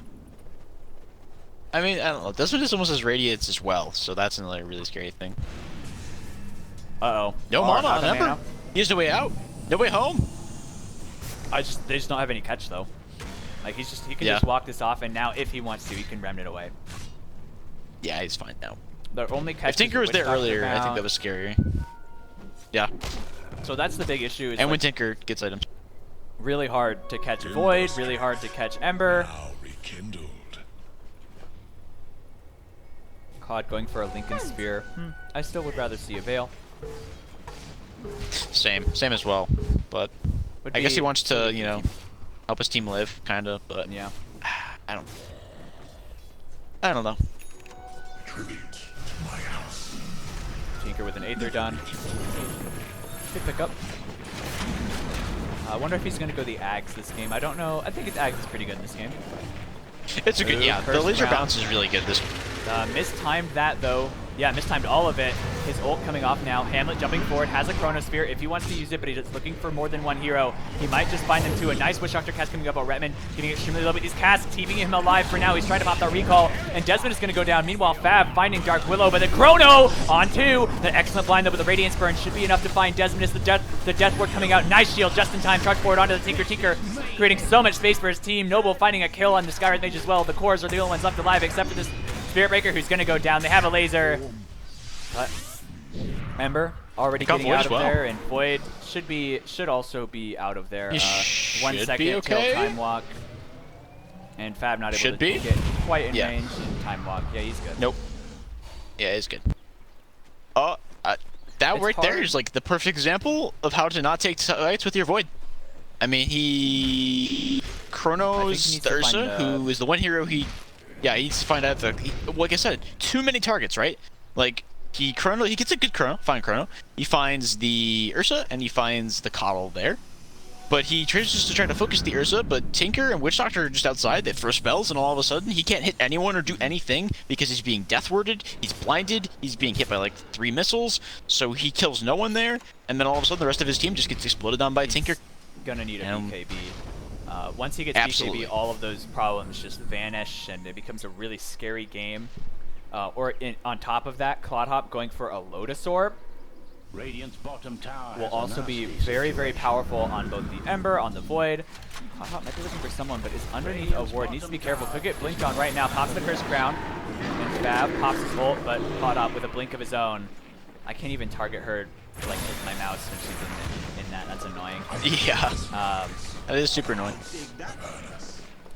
I mean, I don't know. This one is almost as radiates as well, so that's another really scary thing. Uh-oh. No mana on Ember. He has no way out. No way home. They just don't have any catch though. Like he can just walk this off, and now if he wants to, he can Remnant away. Yeah, he's fine now. The only catch. If Tinker was there earlier, I think that was scary. Yeah. So that's the big issue. And when Tinker gets items. Really hard to catch Void, really hard to catch Ember. Cod going for a Lincoln Spear. I still would rather see a Veil. Same as well. But I guess he wants to, you know, help his team live, kind of. But yeah, I don't know. Tinker with an Aether done. Good pickup. I wonder if he's going to go the Ags this game. I don't know. I think his Ags is pretty good in this game. It's a good, yeah. The laser bounce is really good this. Mistimed that though. Yeah, mistimed all of it. His ult coming off now. Hamlet jumping forward, has a Chronosphere if he wants to use it, but he's just looking for more than one hero. He might just find them two. A nice Witch Doctor cast coming up on Retman, getting extremely low, but these casts keeping him alive for now. He's trying to pop that recall, and Desmond is going to go down. Meanwhile, Fab finding Dark Willow, but the Chrono on two. The excellent blind though with the Radiance Burn should be enough to find Desmond. Is the Death Ward coming out. Nice shield just in time. Truck forward onto the Tinker, creating so much space for his team. Noble finding a kill on the Skywrath Mage as well. The cores are the only ones left alive except for this Spirit Breaker who's going to go down. They have a laser. But Ember already getting out of there, and Void should also be out of there. 1 second till Time Walk, and Fab not able to get quite in range. And Time Walk, yeah, he's good. Nope. Yeah, he's good. That right there is like the perfect example of how to not take fights with your Void. I mean, he Chronos the Ursa, who is the one hero he needs to find out like I said, too many targets, right? Like. He gets a good fine Chrono. He finds the Ursa and he finds the Coddle there. But he chooses to try to focus the Ursa, but Tinker and Witch Doctor are just outside. They throw spells, and all of a sudden he can't hit anyone or do anything because he's being death warded, he's blinded, he's being hit by like 3 missiles, so he kills no one there, and then all of a sudden the rest of his team just gets exploded on by Tinker. Gonna need a BKB. Once he gets BKB, all of those problems just vanish, and it becomes a really scary game. On top of that, Clodhop going for a Lotus Orb Radiant's bottom tower will also be very, very powerful on both the Ember, on the Void. Clodhop might be looking for someone, but is underneath a ward. Needs to be careful. Could get blinked on right now. Pops the Curse Crown, and Fab pops his ult, but Clodhop with a blink of his own. I can't even target her like with my mouse when she's in that. That's annoying. Yeah. That is super annoying.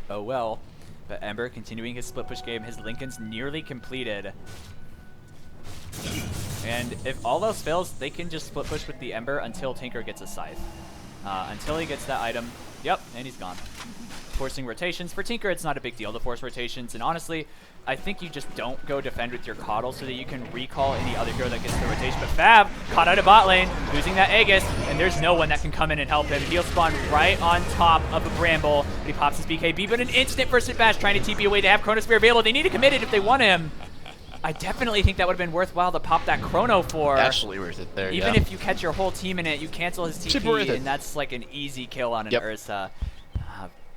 Oh well. But Ember continuing his split push game. His Lincoln's nearly completed. And if all else fails, they can just split push with the Ember until Tinker gets a Scythe. Until he gets that item. Yep, and he's gone. Forcing rotations. For Tinker, it's not a big deal to force rotations. And honestly, I think you just don't go defend with your Coddle so that you can recall any other hero that gets the rotation. But Fab caught out of bot lane, losing that Aegis, and there's no one that can come in and help him. He'll spawn right on top of a Bramble, but he pops his BKB, but an instant first hit bash trying to TP away. They have Chronosphere available. They need to commit it if they want him. I definitely think that would have been worthwhile to pop that chrono for. Absolutely worth it there. Even yeah. if you catch your whole team in it, you cancel his Super worth TP, it. and that's like an easy kill on an Yep. Ursa.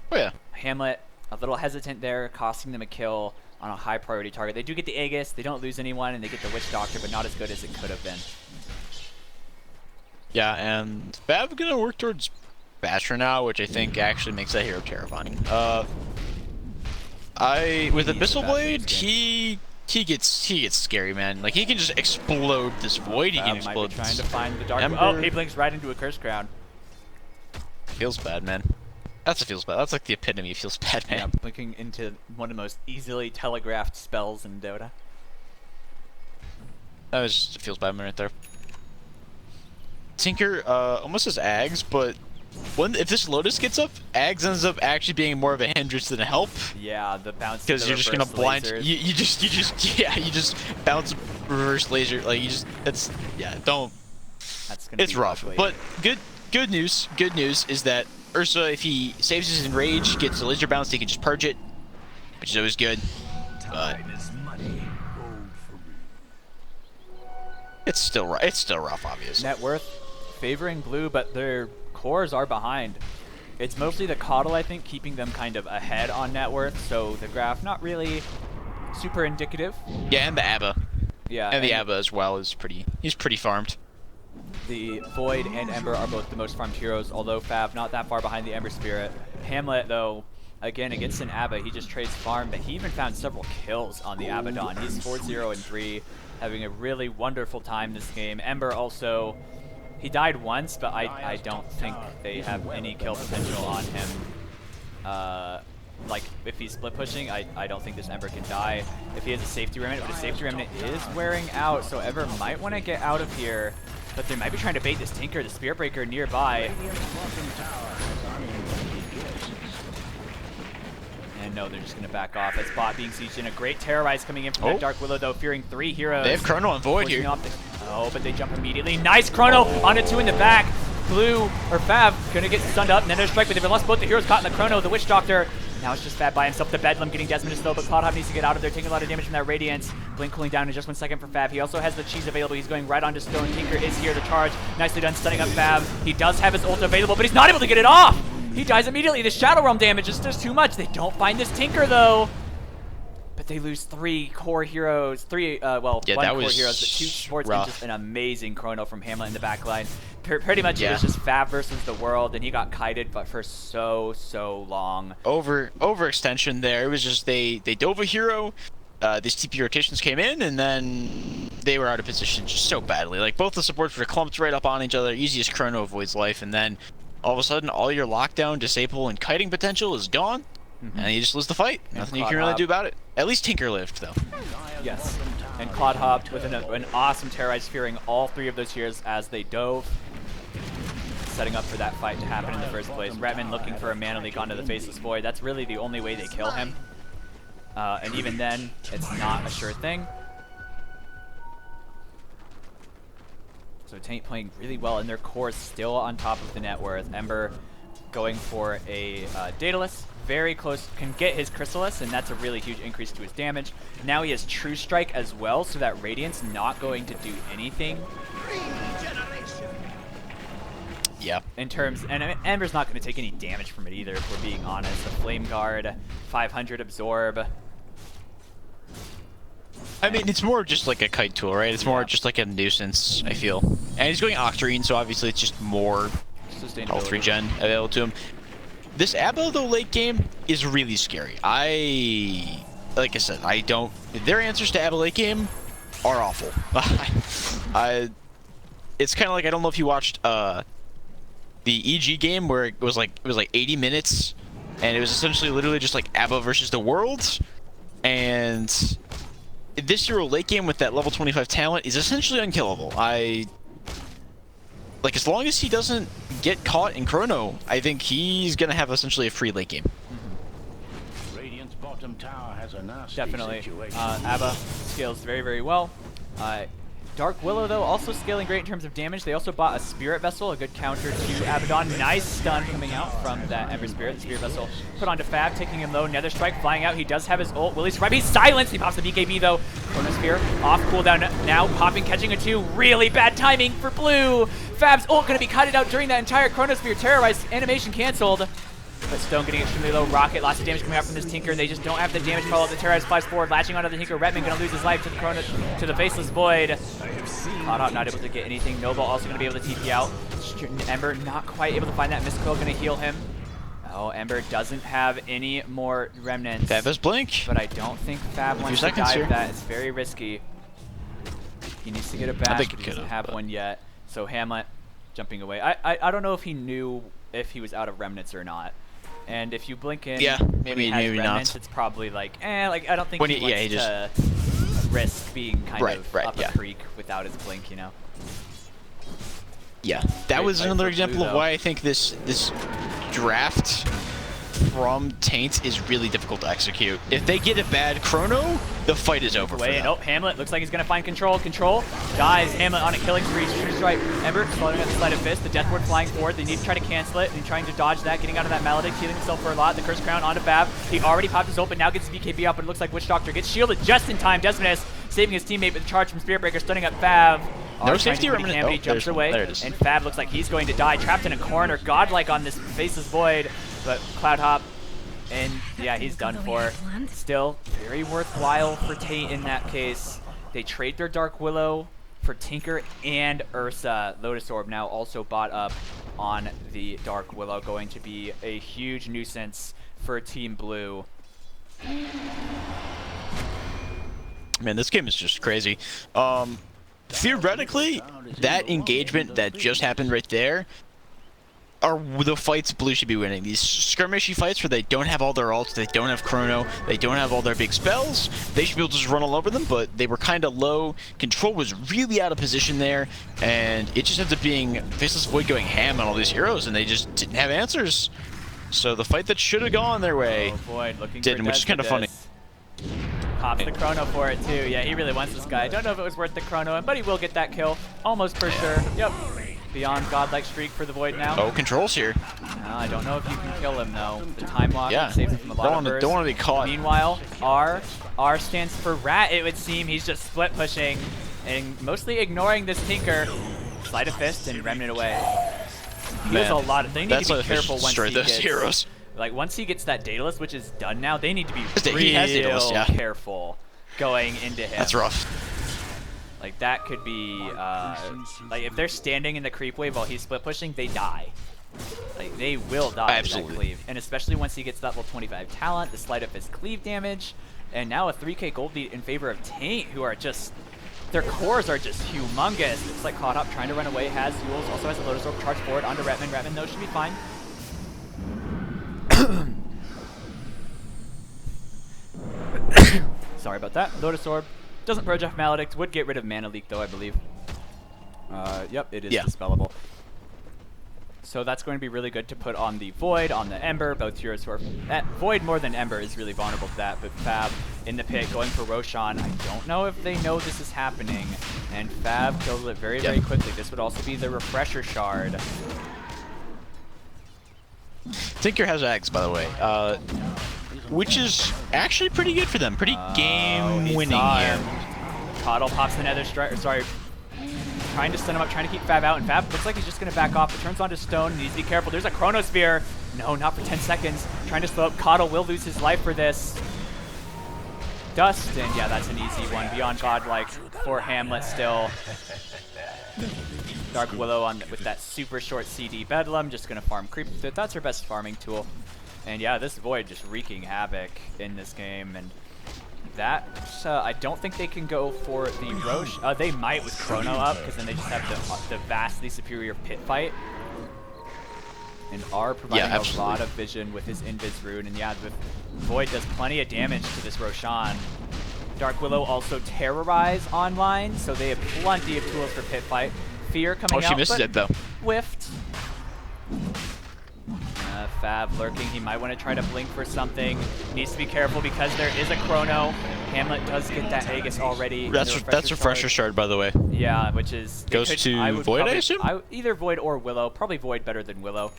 Oh yeah. Hamlet, a little hesitant there, costing them a kill on a high priority target. They do get the Aegis, they don't lose anyone, and they get the Witch Doctor, but not as good as it could have been. Yeah, and Fab gonna work towards Basher now, which I think actually makes that hero terrifying. With Abyssal Blade, he gets scary, man. Like he can just explode this void. He can Might explode. be trying to find the dark. Ember. Oh, he blinks right into a Curse Crown. Feels bad, man. That's a feels bad. That's like the epitome of feels bad, man. Yeah, blinking into one of the most easily telegraphed spells in Dota. That was just a feels bad moment right there. Tinker almost has Ags, but if this Lotus gets up, Ags ends up actually being more of a hindrance than a help. Yeah, the bounce. Because you're just gonna blind. You just bounce reverse laser. Like you just don't. That's gonna It's be rough. ugly. But good news is that Ursa, if he saves his enrage, gets the laser bounce, he can just purge it, which is always good. But it's still rough, obviously. Net worth favoring blue, but their cores are behind. It's mostly the Coddle, I think, keeping them kind of ahead on net worth, so the graph not really super indicative. Yeah, and the Abba. Yeah, And the Abba as well is he's pretty farmed. The Void and Ember are both the most farmed heroes, although Fab not that far behind the Ember Spirit. Hamlet, though, again, against an Abba, he just trades farm, but he even found several kills on the Abaddon. He's 4-0 and 3, having a really wonderful time this game. Ember also, he died once, but I don't think they have any kill potential on him. Like, if he's split pushing, I don't think this Ember can die. If he has a safety remnant, but his safety remnant is wearing out, so Ember might want to get out of here. But they might be trying to bait this Tinker, the Spirit Breaker nearby. And no, they're just going to back off as bot being sieged in. A great Terrorize coming in from that Dark Willow, though, fearing 3 heroes. They have Chrono on Void here. Oh, but they jump immediately. Nice Chrono onto 2 in the back. Blue, or Fab, going to get stunned up, and then there's Strike, but they've lost both the heroes caught in the Chrono, the Witch Doctor. Now it's just Fab by himself. The Bedlam getting Desmond is slow, but Cloudhop needs to get out of there, taking a lot of damage from that Radiance. Blink cooling down in just 1 second for Fab. He also has the cheese available. He's going right onto Stone. Tinker is here to charge. Nicely done, stunning up Fab. He does have his ult available, but he's not able to get it off. He dies immediately. The Shadow Realm damage is just too much. They don't find this Tinker, though. But they lose 3 core heroes. 1 core heroes, but 2 supports, and just an amazing Chrono from Hamlet in the backline. Pretty much it was just Fab versus the world, and he got kited, but for so long. Overextension there. It was just they dove a hero. These TP rotations came in, and then they were out of position just so badly. Like both the supports were clumped right up on each other. Easiest Chrono avoids life, and then all of a sudden, all your lockdown, disable, and kiting potential is gone, and you just lose the fight. Nothing you can really do about it. At least Tinker lived, though. Yes, and Claude hopped with an awesome Terrorize, fearing all 3 of those heroes as they dove, setting up for that fight to happen in the first place. Redman looking for a Mana Leak onto the Faceless Void. That's really the only way they kill him. And even then, it's not a sure thing. So Taint playing really well, and their core is still on top of the net worth. Ember going for a Daedalus, very close, can get his Chrysalis, and that's a really huge increase to his damage. Now he has True Strike as well, so that Radiant's not going to do anything. Yeah. In terms, and I mean, Ember's not going to take any damage from it either, if we're being honest. A Flame Guard, 500 Absorb. I mean, it's more just like a kite tool, right? It's more just like a nuisance, I feel. And he's going Octarine, so obviously it's just more health regen available to him. This Abba, though, late game, is really scary. Like I said, their answers to Abba late game are awful. It's kind of like, I don't know if you watched the EG game where it was like 80 minutes, and it was essentially literally just like Abba versus the world, and this hero late game with that level 25 talent is essentially unkillable. Like, as long as he doesn't get caught in Chrono, I think he's gonna have essentially a free late game. Radiant's bottom tower has a nasty Definitely. situation. Abba scales very well. Dark Willow, though, also scaling great in terms of damage. They also bought a Spirit Vessel, a good counter to Abaddon. Nice stun coming out from that Ember Spirit. The Spirit Vessel put onto Fab, taking him low. Nether Strike flying out. He does have his ult. Will he survive? He's silenced. He pops the BKB, though. Chronosphere off cooldown now. Popping, catching a 2. Really bad timing for Blue. Fab's ult going to be cutted out during that entire Chronosphere. Terrorized, animation canceled. But Stone getting extremely low. Rocket, lots of damage coming out from this Tinker. They just don't have the damage follow-up. The Terrorize flies forward, latching onto the Tinker. Redman going to lose his life to the Faceless Void. Caught out, not able to get anything. Nova also going to be able to TP out. Ember not quite able to find that Mist Coil, going to heal him. Oh, Ember doesn't have any more remnants. Fab has Blink. But I don't think Fab wants to dive that. It's very risky. He needs to get a bash, but he doesn't have one yet. So Hamlet jumping away. I don't know if he knew if he was out of remnants or not. And if you blink in, yeah, maybe remnants, not. It's probably like, like I don't think he wants to risk being kind of up a creek without his blink, you know. Yeah, that was another example of why I think this draft from Taint is really difficult to execute. If they get a bad chrono, the fight is over for them. Oh, Hamlet looks like he's going to find control. Control dies. Hamlet on a killing spree. Shooter strike. Ember following at the Sleight of Fist. The Death Ward flying forward. They need to try to cancel it and trying to dodge that. Getting out of that Maledict, healing himself for a lot. The Curse Crown onto Fab. He already popped his ult, but now gets his BKB up, but it looks like Witch Doctor gets shielded just in time. Desmondus saving his teammate with the charge from Spirit Breaker, stunning up Fab. No safety remnant. He jumps away, and Fab looks like he's going to die. Trapped in a corner, godlike on this Faceless Void, but Cloud Hop. And yeah, he's done for. Still very worthwhile for Taint in that case. They trade their Dark Willow for Tinker and Ursa. Lotus Orb now also bought up on the Dark Willow, going to be a huge nuisance for Team Blue. Man, this game is just crazy. Theoretically, that engagement that just happened right there are the fights Blue should be winning. These skirmishy fights where they don't have all their ults, they don't have chrono, they don't have all their big spells, they should be able to just run all over them, but they were kind of low. Control was really out of position there, and it just ends up being Faceless Void going ham on all these heroes, and they just didn't have answers. So the fight that should have gone their way didn't, which is kind of funny. Pops the chrono for it too. Yeah, he really wants this guy. I don't know if it was worth the chrono, but he will get that kill. Almost for sure. Yep. Beyond godlike streak for the Void now. Oh, Control's here. I don't know if you can kill him though. The time walk saves him from a lot of bursts. Don't want to be caught. Meanwhile, R stands for Rat. It would seem he's just split pushing and mostly ignoring this Tinker. Sleight of Fist and Remnant away. He has a lot of. They need to be careful once he gets. Heroes. Like once he gets that Daedalus, which is done now, they need to be real careful going into him. That's rough. Like that could be, like if they're standing in the creep wave while he's split pushing, they die. Like they will die. Absolutely. That cleave. And especially once he gets that level 25 talent, the Sleight of Fist cleave damage, and now a 3k gold lead in favor of Taint, who are just, their cores are just humongous. It's like caught up, trying to run away, has duels, also has a Lotus Orb, charge forward onto Retman. Retman though should be fine. Sorry about that. Lotus Orb doesn't purge off Maledict, would get rid of Mana Leak though, I believe. Yep, it is dispellable. So that's going to be really good to put on the Void, on the Ember, both heroes who are... Void more than Ember is really vulnerable to that, but Fab in the pit going for Roshan. I don't know if they know this is happening, and Fab kills it very, very quickly. This would also be the Refresher Shard. Tinker has Ags, by the way, which is actually pretty good for them. Pretty game-winning here. Coddle pops the Nether Strike, sorry, trying to stun him up, trying to keep Fab out, and Fab looks like he's just going to back off. It turns onto Stone, and he needs to be careful. There's a Chronosphere. No, not for 10 seconds. Trying to slow up. Coddle will lose his life for this. Dust, and yeah, that's an easy one. Beyond godlike for Hamlet still. Dark Willow on with that super short CD Bedlam, just going to farm creep with it. That's her best farming tool. And yeah, this Void just wreaking havoc in this game, and that I don't think they can go for the Roche. They might with Chrono up, because then they just have the vastly superior pit fight. And are providing a lot of vision with his Invis Rune, and yeah, the Void does plenty of damage to this Roshan. Dark Willow also Terrorize online, so they have plenty of tools for pit fight. Fear coming out, she misses it though. Whiffed. Fab lurking. He might want to try to blink for something. Needs to be careful because there is a Chrono. Hamlet does get that Aegis already. That's Refresher Shard, by the way. Yeah, which is Goes to Void, I assume? Either Void or Willow. Probably Void better than Willow.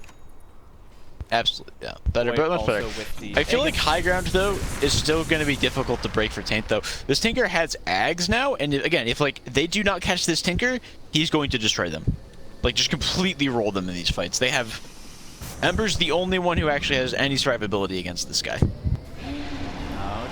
Absolutely, yeah. Better, Void but much also better. with the I feel like Aegis. high ground, though, is still going to be difficult to break for Taint, though. This Tinker has Ags now, and again, if like they do not catch this Tinker, he's going to destroy them. Like, just completely roll them in these fights. They have... Ember's the only one who actually has any survivability against this guy.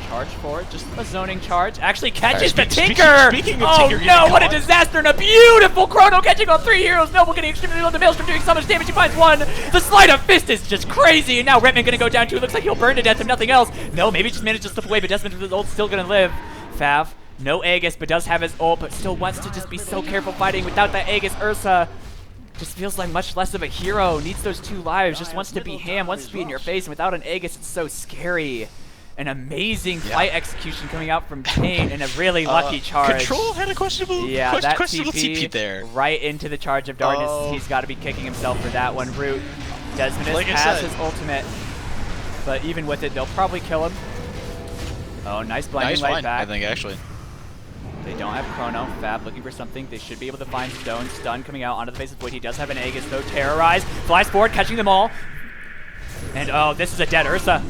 Charge forward, just a zoning charge. Actually catches Alright, the Tinker! speaking of Oh Tinker no, getting what a caught. disaster and a beautiful chrono catching on 3 heroes. Noble getting extremely low. The Maelstrom doing so much damage. He finds one. The Sleight of Fist is just crazy. And now Redman gonna go down too. Looks like he'll burn to death if nothing else. No, maybe just managed to slip away, but Desmond with his ult still gonna live. Fav, no Aegis, but does have his ult, but still wants to just be so careful fighting without that Aegis. Ursa just feels like much less of a hero. Needs those 2 lives. Just wants to be ham, wants to be in your face. And without an Aegis, it's so scary. An amazing fight execution coming out from Taint and a really lucky charge. Control had a questionable, questionable TP there. Right into the charge of darkness. Oh. He's got to be kicking himself for that one. Root. Desmond Like I has said. his ultimate, but even with it, they'll probably kill him. Oh, nice blinding Nice light line, back. I think, actually. They don't have Chrono. Fab looking for something. They should be able to find Stone. Stun coming out onto the face of Void. He does have an Aegis, though. Terrorize. Flies forward, catching them all. And oh, this is a dead Ursa.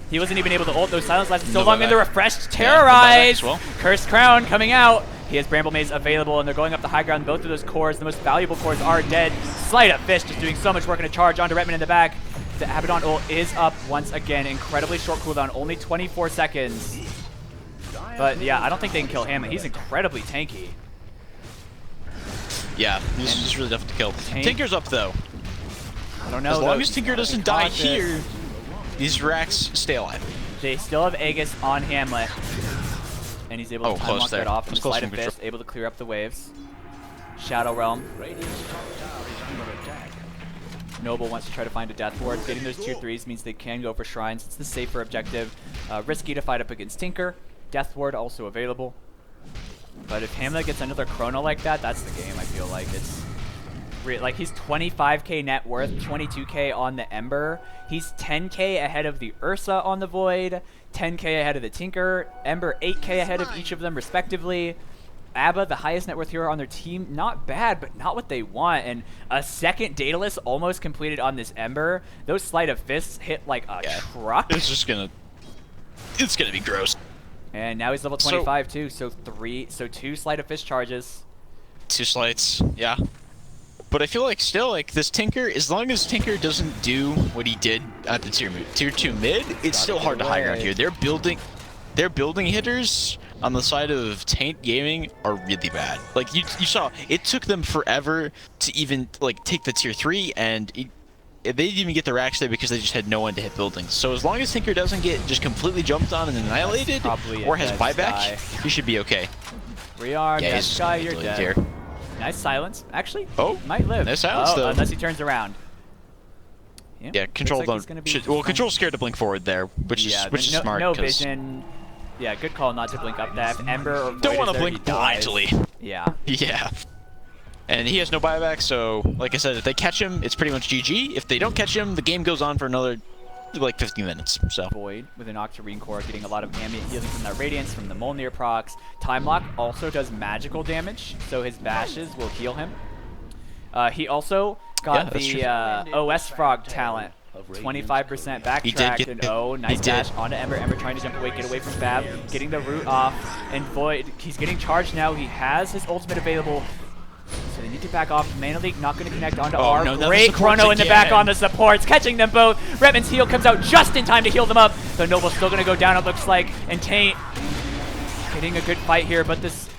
He wasn't even able to ult. Those silence lasted so No long buyback. in the refreshed. Yeah, no Terrorize! buyback as well. Cursed Crown coming out. He has Bramble Maze available, and they're going up the high ground. Both of those cores, the most valuable cores, are dead. Sleight of Fist just doing so much work in a charge onto Redman in the back. The Abaddon ult is up once again. Incredibly short cooldown, only 24 seconds. But yeah, I don't think they can kill him. He's incredibly tanky. Yeah, this is really tough to kill. Taint. Tinker's up, though. I don't know. As long though. as Tinker doesn't die here, these racks stay alive. They still have Aegis on Hamlet. And he's able to time close lock there. that off. And That's the close Sleight of from control. Fist, able to clear up the waves. Shadow Realm. Noble wants to try to find a Death Ward. Getting those tier 3s means they can go for Shrines. It's the safer objective. Risky to fight up against Tinker. Death Ward also available. But if Hamlet gets another Chrono like that, that's the game, I feel like. It's like he's 25k net worth, 22k on the Ember. He's 10k ahead of the Ursa on the Void, 10k ahead of the Tinker, Ember 8k ahead of each of them respectively. Abba, the highest net worth hero on their team, not bad, but not what they want. And a second Daedalus almost completed on this Ember. Those Sleight of Fists hit like a truck. It's just gonna... It's gonna be gross. And now he's level 25 too, so 2 Sleight of Fist charges. 2 slights, yeah. But I feel like still, like, this Tinker, as long as Tinker doesn't do what he did at the tier 2 mid, it's still hard to high ground here. Their building hitters on the side of Taint Gaming are really bad. Like, you saw, it took them forever to even, like, take the tier 3, and they didn't even get the racks there because they just had no one to hit buildings. So as long as Tinker doesn't get just completely jumped on and annihilated, or has buyback, he should be okay. Rearm, Yeah, that he's Sky, just you're really dead. here. Nice silence. Actually, Oh, might live. nice silence, though. Unless he turns around. Yeah, control looks like he's don't. gonna be Should, just well, fine. control's scared to blink forward there, which is smart. No 'cause vision. Yeah, good call not to blink up that. If Ember or Void Don't is want to there, blink he dies. blindly. Yeah. Yeah. And he has no buyback, so like I said, if they catch him, it's pretty much GG. If they don't catch him, the game goes on for another like 15 minutes. So Void with an Octarine core getting a lot of ambient healing from that Radiance, from the Molnir procs. Time Lock also does magical damage, so his bashes will heal him. He also got the OS Frog talent. 25% backtracked, and nice dash onto Ember. Ember trying to jump away, get away from Fab, getting the root off, and Void, he's getting charged now. He has his ultimate available, so they need to back off. Mana Leak not going to connect onto R. No, Great Chrono in the back on the supports, catching them both. Redman's heal comes out just in time to heal them up. The Noble's still going to go down, it looks like, and Taint getting a good fight here, but this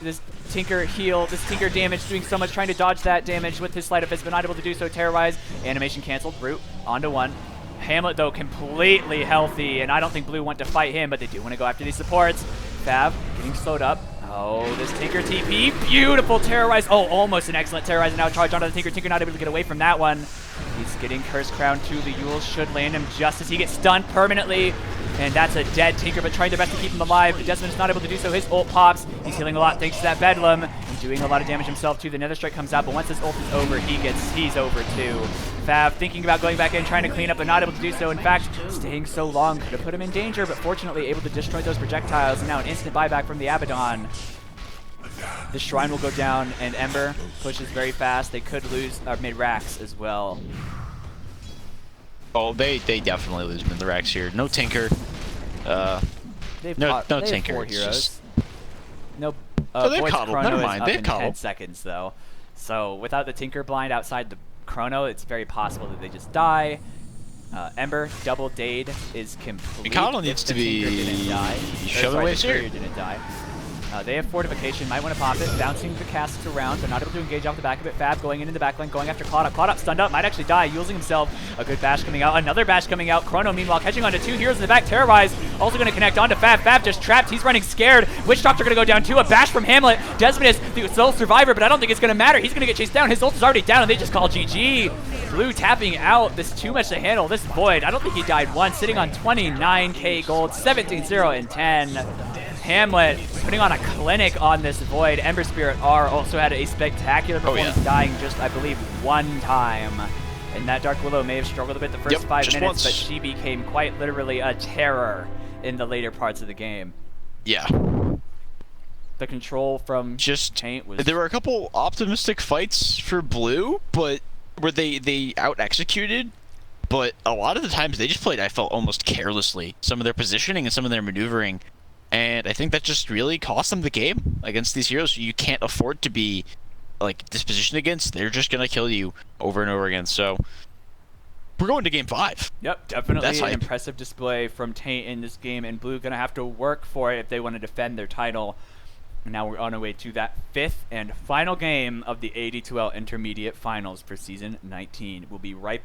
Tinker heal, this Tinker damage, doing so much, trying to dodge that damage with his Sleight of Fist, but not able to do so. Terrorize, animation canceled, Root onto 1. Hamlet, though, completely healthy, and I don't think Blue want to fight him, but they do want to go after these supports. Fav getting slowed up. Oh, this Tinker TP, beautiful Terrorize. Oh, almost an excellent Terrorize, and now charge onto the Tinker. Tinker not able to get away from that one. He's getting Curse Crown to the Yule, should land him just as he gets stunned permanently. And that's a dead Tinker, but trying their best to keep him alive. Desmond is not able to do so. His ult pops. He's healing a lot thanks to that Bedlam. And doing a lot of damage himself too. The Nether Strike comes out, but once his ult is over, he's over too. Fav thinking about going back in, trying to clean up, but not able to do so. In fact, staying so long could have put him in danger, but fortunately able to destroy those projectiles. And now an instant buyback from the Abaddon. The Shrine will go down, and Ember pushes very fast. They could lose mid-racks as well. Oh, they definitely lose mid-racks here. No Tinker. They've No they have Tinker. 4 It's heroes. just- No. Oh, they've Void's coddled. Chrono Never is mind. up They've in coddled. 10 seconds though. So without the Tinker blind outside the Chrono, it's very possible that they just die. Ember double Dade is complete. Coddle if needs the to be Tinker didn't die. shoved Or, away sorry, the here. Courier didn't die. They have Fortification, might want to pop it, bouncing the casts around, but not able to engage off the back of it. Fab going into the back lane, going after Caught Up. Caught Up, stunned up, might actually die, using himself. A good bash coming out, another bash coming out. Chrono, meanwhile, catching onto 2 heroes in the back. Terrorize, also going to connect onto Fab. Fab just trapped, he's running scared. Witch Doctor going to go down too. A bash from Hamlet. Desmond the sole survivor, but I don't think it's going to matter. He's going to get chased down. His ult is already down, and they just call GG. Blue tapping out. This is too much to handle. This Void, I don't think he died once, sitting on 29k gold, 17-0 and 10. Hamlet putting on a clinic on this Void. Ember Spirit R also had a spectacular performance, dying just, I believe, 1 time. And that Dark Willow may have struggled a bit the first 5 minutes, once. but she became quite literally a terror in the later parts of the game. Yeah. The control from Just Taint was... there were a couple optimistic fights for Blue, but where they out-executed. But a lot of the times they just played, I felt, almost carelessly. Some of their positioning and some of their maneuvering. And I think that just really cost them the game against these heroes you can't afford to be like dispositioned against. They're just gonna kill you over and over again. So we're going to game 5. Yep, definitely That's an hype. impressive display from Taint in this game, and Blue gonna have to work for it if they want to defend their title. Now we're on our way to that 5th and final game of the AD2L Intermediate Finals for Season 19. We'll be right back.